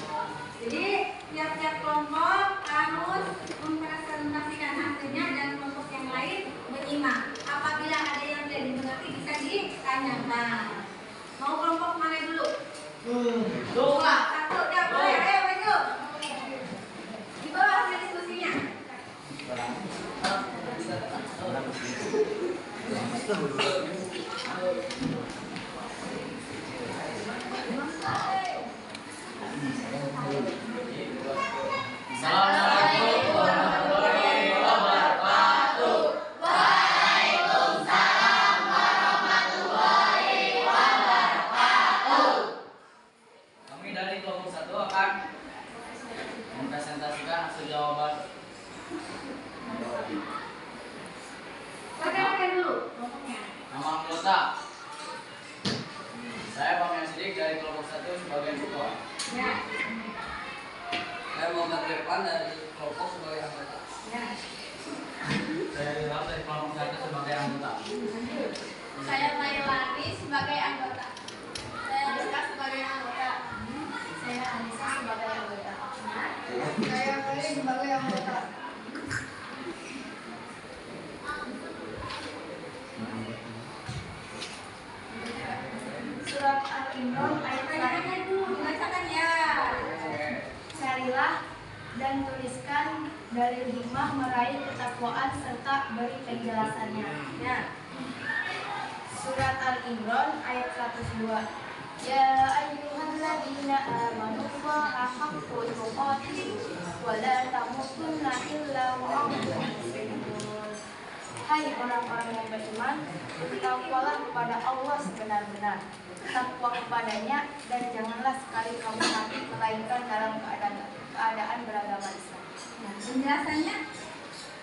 Jadi, tiap-tiap kelompok harus mempresentasikan hasilnya dan kelompok yang lain menyimak. Apabila ada yang tidak dimengerti bisa ditanyakan. Mau kelompok mana dulu? Satu, ya boleh. Ayo maju. Di bawah hasil diskusinya. Assalamualaikum warahmatullahi wabarakatuh. Kami dari kelompok 1 akan mempresentasikan hasil jawaban. Perkenalkan dulu kelompoknya. Nama anggota. Saya Bang Yasidik dari kelompok 1 sebagai ketua. Ya. Saya Muhammad Irfan dari kelompok sebagai anggota. Ya. Saya Ilham dari kelompok 1 sebagai anggota. Saya Mailani sebagai anggota. Al-Imran ayat 1. Dibacakan ya. Carilah dan tuliskan dalil hikmah meraih ketakwaan serta beri penjelasannya. Ya. Surat Al-Imran ayat 102. Ya ayyuhalladzina amanu Allaha haqqa tuqatih wa la tamutunna illa wa antum muslimun. Hai orang-orang yang beriman, bertakwalah kepada Allah sebenar-benar. Takwa kepadanya dan janganlah sekali kamu mati melainkan dalam keadaan beragama Islam. Nah, penjelasannya?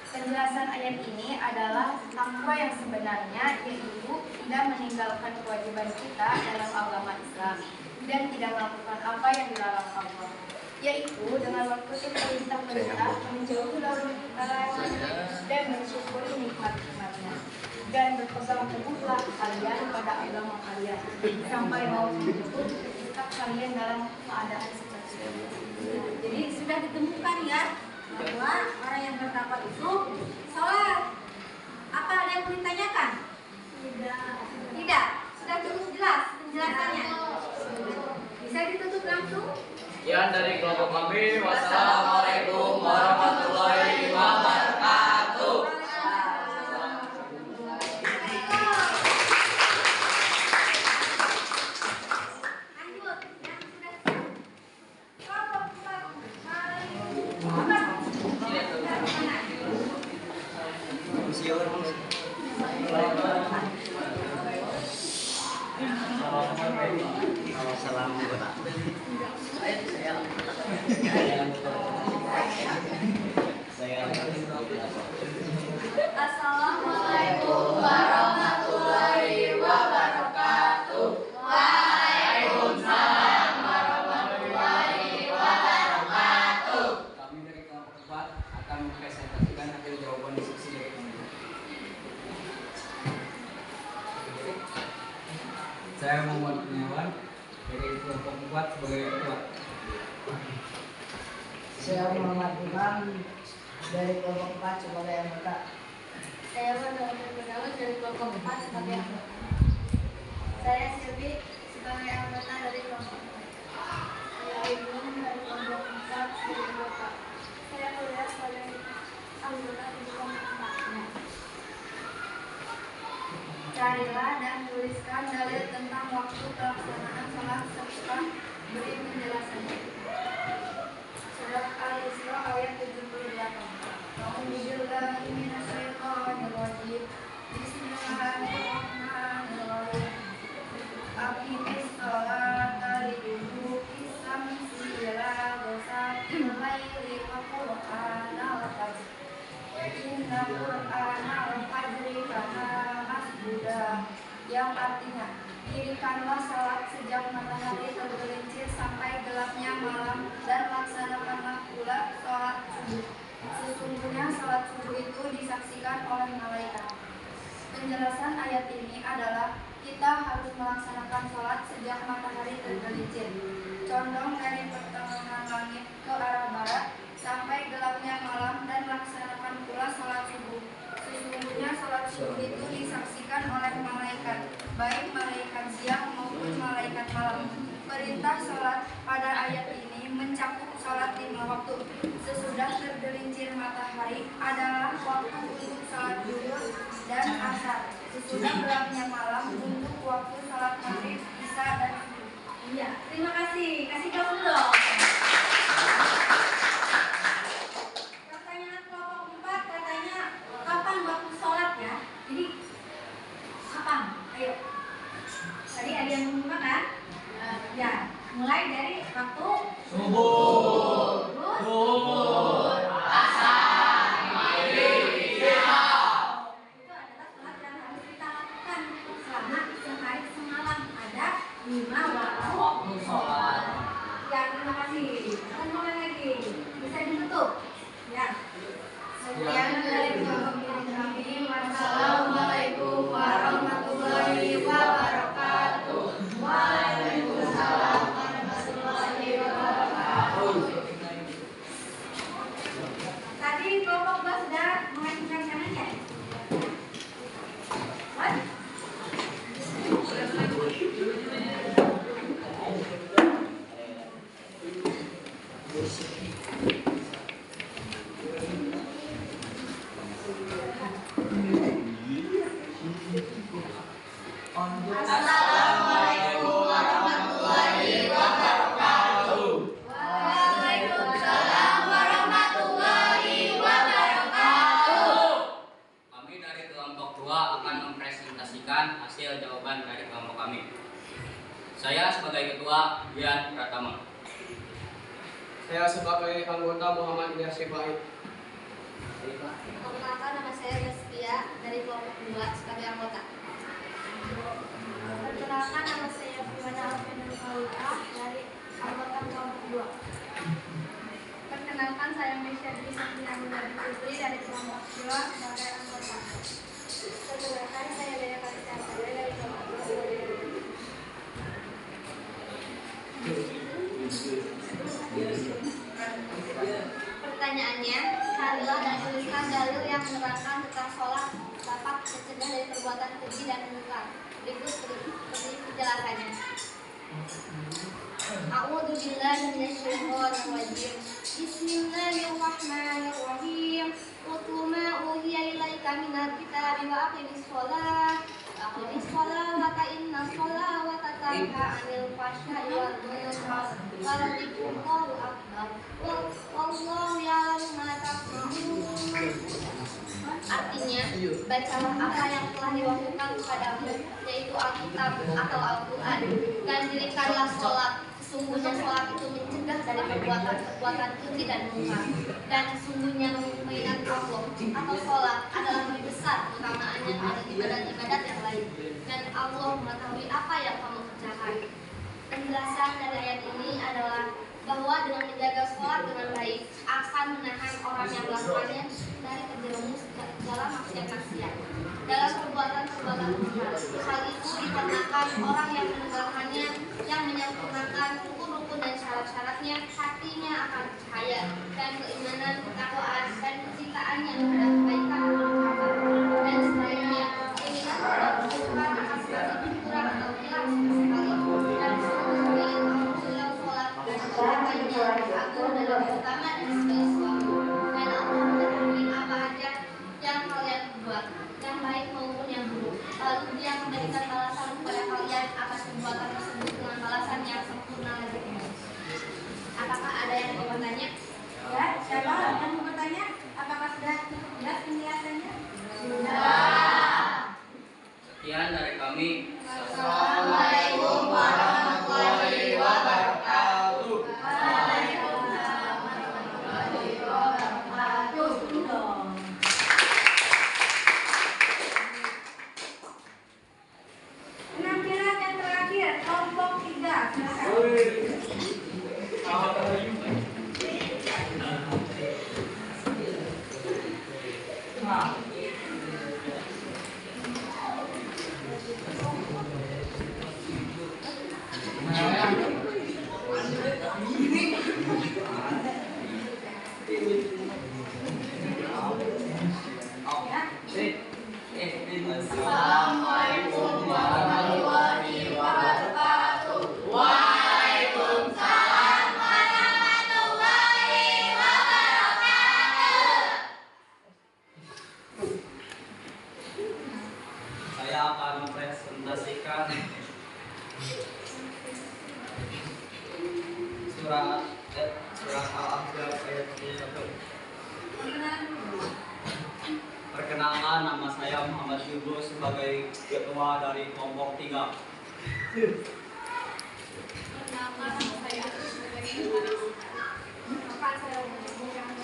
Penjelasan ayat ini adalah takwa yang sebenarnya, yaitu tidak meninggalkan kewajiban kita dalam agama Islam dan tidak melakukan apa yang dilarang Allah, yaitu dengan mengikuti perintah-perintah, menjauhi larangan dan mensyukuri nikmat-nikmatnya, dan berpegang teguhlah kalian pada agama kalian sampai maut menjemput ketika kalian dalam keadaan seperti ini. Jadi sudah ditemukan ya bahwa orang yang bertakwa itu sholat. Apa ada yang mau ditanyakan? Tidak. Sudah cukup jelas penjelasannya. Bisa ditutup langsung? Sekian dari kelompok kami. Wassalamualaikum warahmatullahi wabarakatuh. Lanjut. Yang sudah siap. Kelompok 4. Assalamualaikum warahmatullahi wabarakatuh. Waalaikumsalam warahmatullahi wabarakatuh. Kami dari kelompok 4 akan mempresentasikan hasil jawaban diskusi dari kami. Saya Muhammad Kurniawan dari kelompok 4 sebagai ketua. Saya Muhammad Imam dari kelompok 4 sebagai anggota. Saya Wanda Gunawan dari kelompok 4 sebagai anggota. Saya Silvi sebagai anggota dari kelompok 4. Saya Ibrahim dari kelompok 4 sebagai anggota. Saya Kuliah sebagai anggota di kelompok 4. Carilah dan tuliskan dalil tentang waktu pelaksanaan sholat serta beri penjelasannya. Surat Al-Isra ayat 78. A'udzubillahi minasyaitonirrajim. Bismillahirrahmanirrahim. Aqimis sholata liduluki syamsi ila ghasaqil laili wa qur'anal fajr. Inna qur'anal fajri kana masjuda, yang artinya dirikanlah salat sejak matahari tergelincir sampai gelapnya malam dan laksanakanlah pula salat subuh. Sesungguhnya salat subuh itu disaksikan oleh malaikat. Penjelasan ayat ini adalah kita harus melaksanakan salat sejak matahari tergelincir, condong dari pertengahan langit ke arah barat sampai gelapnya malam, dan laksanakan pula salat subuh. Sesungguhnya salat subuh itu disaksikan oleh malaikat, baik malaikat siang maupun malaikat malam. Perintah salat pada ayat ini mencakup salat 5 waktu. Sesudah tergelincir matahari adalah waktu untuk salat zuhur dan asar. Sesudah gelapnya malam untuk waktu salat maghrib, isya dan subuh. Iya, terima kasih. Kasih jawab dulu dong. Pertanyaan kelompok 4 katanya kapan waktu sholat ya? Jadi kapan? Ayo. Tadi ada yang menyimak kan? Ya, mulai dari waktu Subuh. terus Asar. Maghrib. Isya. itu adalah sholat yang harus kita lakukan selama sehari semalam. Ada 5 waktu Sholat. ya, terima kasih. Mulai lagi. Bisa ditutup. Ya. Sekian dari kelompok kami. Wassalamualaikum warahmatullahi wabarakatuh. Waalaikumsalam warahmatullahi wabarakatuh. Tadi kelompok 2 sudah mengajukan tangannya. What? Saya sebagai Ketua Wian Pratama. Saya sebagai anggota Muhammad Ilyas Sibai. Perkenalkan, nama saya Destia dari kelompok 2 sebagai anggota. Perkenalkan, nama saya Firmana Alfenur Malika dari anggota kelompok 2. Perkenalkan, saya Mesya Dwi Santiago dari Putri dari kelompok 2 sebagai anggota. Perkenalkan, saya Dea Karisya dari kelompok 2 sebagai anggota. Pertanyaannya, carilah dan tuliskan dalil yang menerangkan tentang sholat dapat mencegah dari perbuatan keji dan munkar. Berikut penjelasannya. A'udzu billahi minasyaitonir rajim. Bismillahirrahmanirrahim. Utlu ma uhiya ilaika minal kitabi wa aqimis shalah. Aqimis sholata inna sholata tanha 'anil fahsya'i wal munkar. Wa dzikrullahi akbar. Wallahu ya'lamu ma tasna'un. Artinya, bacalah apa yang telah diwahyukan kepadamu, yaitu Alkitab atau Al-Quran, dan dirikanlah sholat. Sesungguhnya sholat itu mencegah dari perbuatan keji dan munkar. Dan sesungguhnya mengingat Allah atau sholat adalah lebih besar keutamaannya dari ibadat-ibadat yang lain. Dan Allah mengetahui apa yang kamu kerjakan. Penjelasan dari ayat ini adalah bahwa dengan menjaga sholat dengan baik akan menahan orang yang melakukannya dari terjerumus dalam maksiat-maksiat, dalam perbuatan-perbuatan munkar. Hal itu dikarenakan orang yang menegakkannya, yang menyempurnakan rukun-rukun dan syarat-syaratnya, hatinya akan cahaya dan keimanan, ketakwaan dan kecintaannya terhadap kebaikan dan selainnya. Keinginan terhadap keburukan akan semakin berkurang atau hilang sekali. Dan sesungguhnya Allah sholat dan kebaikannya agung dan lebih utama dari segala sesuatu. Dan Allah mengetahui apa aja yang kalian buat, yang baik maupun yang buruk. Lalu Dia memberikan balasan kepada kalian atas perbuatan tersebut dengan balasan yang sempurna lagi. Apakah ada yang mau bertanya? Ya, siapa yang mau bertanya? Apakah sudah jelas penjelasannya? Sekian dari kami. Assalamualaikum warahmatullahi wabarakatuh. Penampilan yang terakhir, kelompok 3. Silakan. Assalamualaikum warahmatullahi wabarakatuh. Waalaikumsalam warahmatullahi wabarakatuh. Saya akan mempresentasikan surat Al-Ahzab ayat 31. Perkenalkan, nama saya Muhammad Yudus sebagai ketua dari kelompok 3. Perkenalkan, nama saya Agus sebagai ketua. Maka saya mengucapkan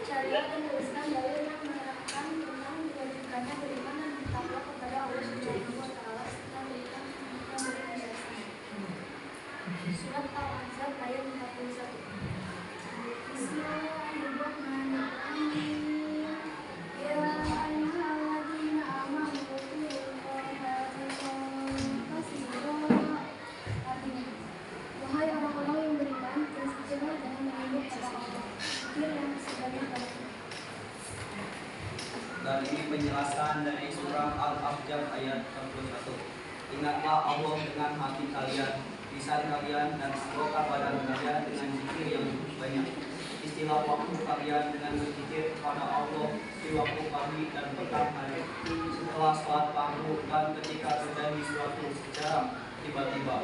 carilah dan tuliskan dalil yang menerangkan tentang diwajibkannya beriman dan bertakwa kepada Allah Subhanahu wa Ta'ala serta berikan penjelasan. Surat Al-Ahzab ayat 41. Bismillahirrahmanirrahim. Ya ayyuhalladzina amanu qutullaha Artinya, wahai orang-orang yang beriman, bersegeralah dengan menyembah pada Allah. Yang sebanyak banyaknya. Dan ini penjelasan dari surah Al-Ahzab ayat 41. Ingatlah Allah dengan hati kalian, lisan kalian, dan anggota badan kalian dengan zikir yang banyak. Istilah waktu kalian dengan berzikir kepada Allah di waktu pagi dan petang hari, setelah sholat fardu dan ketika sedang di suatu sejarah, tiba-tiba.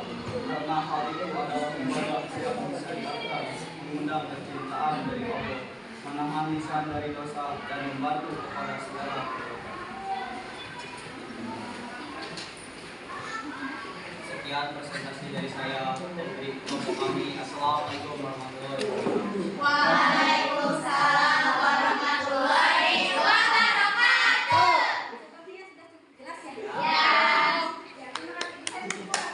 Karena hal itu adalah ibadah yang bisa dilakukan, mengundang kecintaan dari Allah, menahan lisan dari dosa, dan membantu kepada segala kebaikan. Sekian presentasi dari saya dari kelompok kami. Assalamualaikum warahmatullahi wabarakatuh. Waalaikumsalam warahmatullahi wabarakatuh. Sepertinya sudah cukup jelas ya? Ya. Ya, terima kasih. Bisa disebut.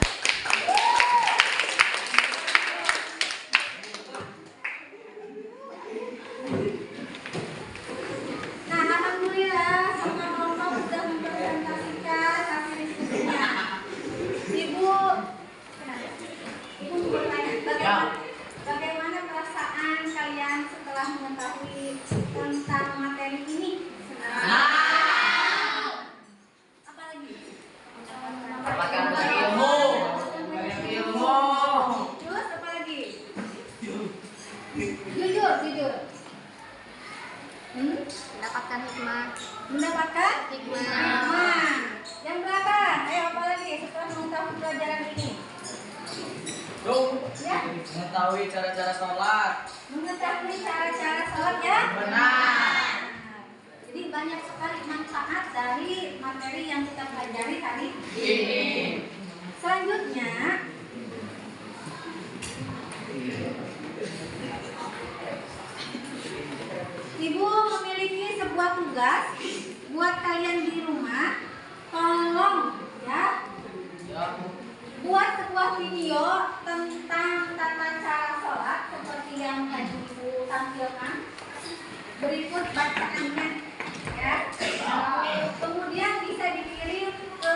Nah, alhamdulillah semua kelompok sudah mempresentasikan hasil diskusinya. Ibu bertanya, bagaimana perasaan kalian setelah mengetahui tentang materi ini? Senang. Apa lagi? Dapatkan ilmu. Ilmu. Terus apa lagi? Jujur. Mendapatkan hikmah. Mendapatkan Hikmah. Yang berapa? Ayo apa lagi setelah mengetahui pelajaran ini? Ya, Mengetahui cara-cara sholat. mengetahui cara-cara sholat ya? Benar. Jadi banyak sekali manfaat dari materi yang kita pelajari hari Ini. Selanjutnya, Ibu memiliki sebuah tugas buat kalian di rumah. Tolong ya, buat sebuah video tentang tata cara sholat seperti yang tadi Ibu tampilkan. Berikut bacaannya ya. Kemudian bisa dikirim ke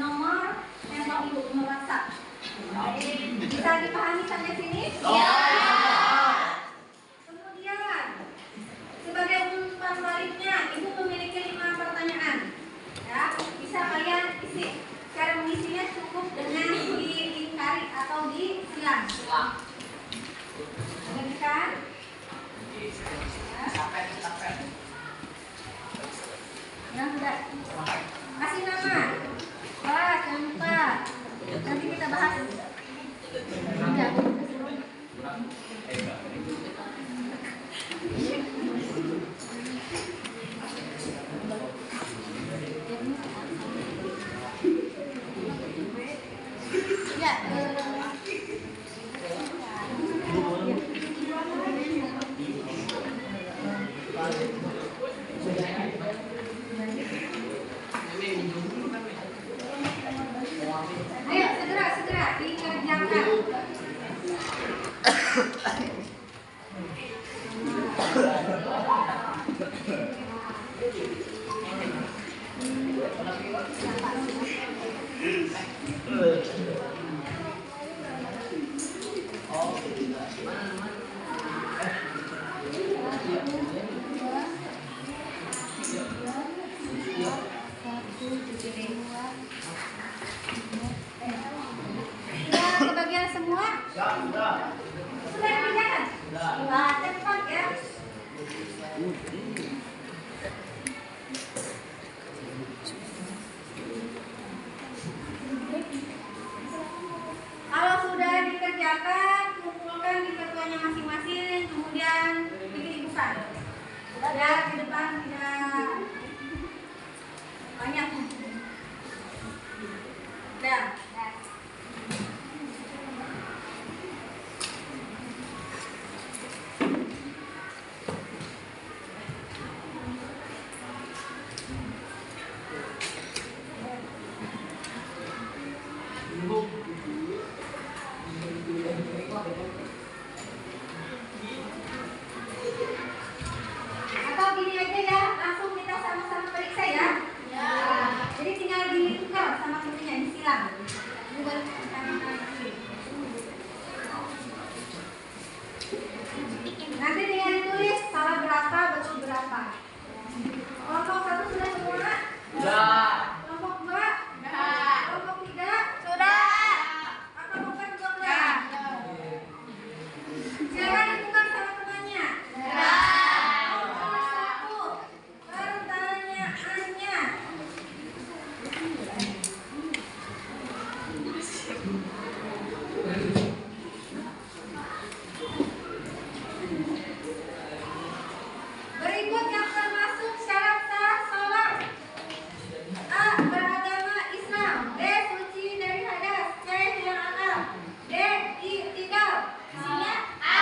nomor handphone Ibu, nomor WhatsApp. Bisa dipahami sampai sini? Ya. Kemudian sebagai umpan baliknya, Ibu memiliki 5 pertanyaan. Ya, bisa kalian isi. Cara mengisinya cukup dengan diingkari atau disilang. Kan? Ya, sudah. Kasih nama. Wah, jangan lupa. Nanti kita bahas. Ya. Ya, ayo segera dikerjakan. Sudah kebagian semua? Sudah dikerjakan? Wah, cepat ya. Kalau sudah dikerjakan, kumpulkan di kertasnya masing-masing, kemudian bikin ikutan. Ya, di depan tidak banyak. Dah. Atau gini aja ya, langsung kita sama-sama periksa ya. Jadi tinggal ditukar sama gurunya, disilang. Ini baru nanti tinggal ditulis salah berapa, betul berapa. Kelompok 1 sudah semua? Sudah. Kelompok 2? Kelompok 3? Kelompok 4 juga? Silakan ditukar sama temannya. Kelompok 1, pertanyaannya. Berikut yang termasuk syarat sah salat. A. Beragama Islam. B. Suci dari hadas. C. Hilang akal. D. I'tidal. Isinya A.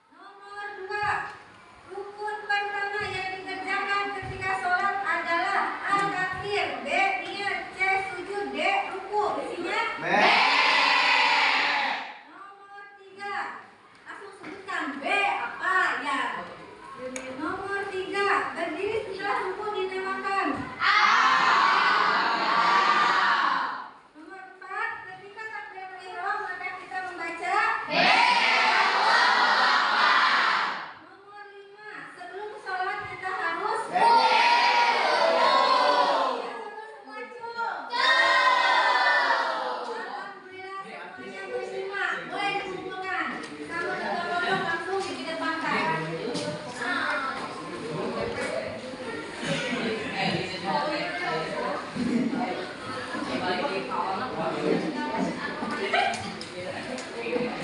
Nomor 2. Rukun pertama yang dikerjakan ketika sholat adalah A. Takbir. B. Niat. C. Sujud. D. Ruku. Isinya B. Nomor 3. Langsung sebutkan B apa ya. Nomor 3. Berdiri setelah ruku dinamakan A. Nomor 4. Ketika takbiratul ihram maka kita membaca B. Nomor 5. Sebelum sholat kita harus B. Alhamdulillah semuanya bersimak. Boleh dikumpulkan. Kamu juga tolong langsung dikedepankan.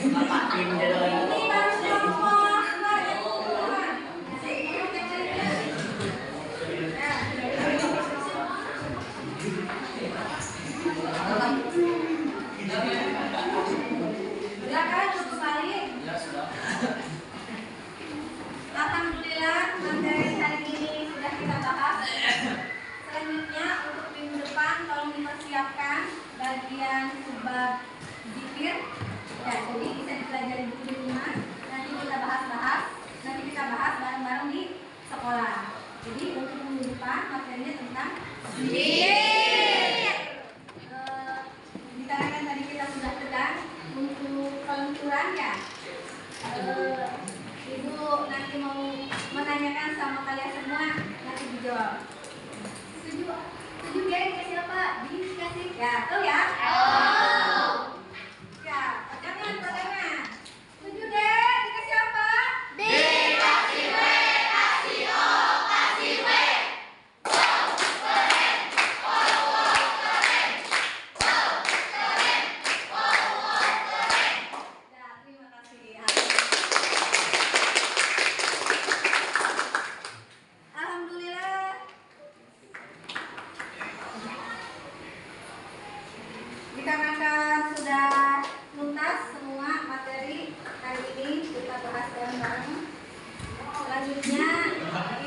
Bapak tim jadi. Ini baru kelompok dua yang dikumpulkan. Untuk yang lainnya. Silakan untuk balik. Ya sudah. Alhamdulillah materi hari ini sudah kita bahas. Selanjutnya untuk minggu depan tolong dipersiapkan bagian subbab zikir. Ya, jadi bisa dipelajari dulu di rumah. Nanti kita bahas bareng-bareng di sekolah. Jadi untuk minggu depan materinya tentang zikir. Dikarenakan tadi kita sudah tegang untuk peluncuran ya. Ibu nanti mau menanyakan sama kalian semua, nanti dijawab. Setuju? Setuju ya dikasih apa? Dikasih ya, tahu ya? Ya, pegangan. Setuju deh, dikasih apa? Dikasih W, kasih O, kasih W. Ya, terima kasih. Alhamdulillah. Dikarenakan sudah tuntas semua materi hari ini kita bahas bareng-bareng. Selanjutnya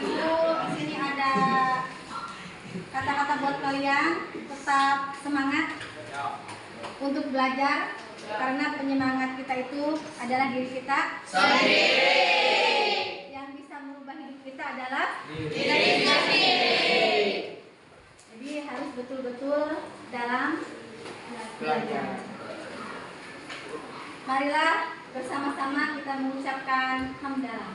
Ibu di sini ada kata-kata buat kalian, tetap semangat untuk belajar karena penyemangat kita itu adalah diri kita sendiri. Yang bisa merubah hidup kita adalah diri kita sendiri. Jadi harus betul-betul dalam belajar. Marilah bersama-sama kita mengucapkan hamdalah.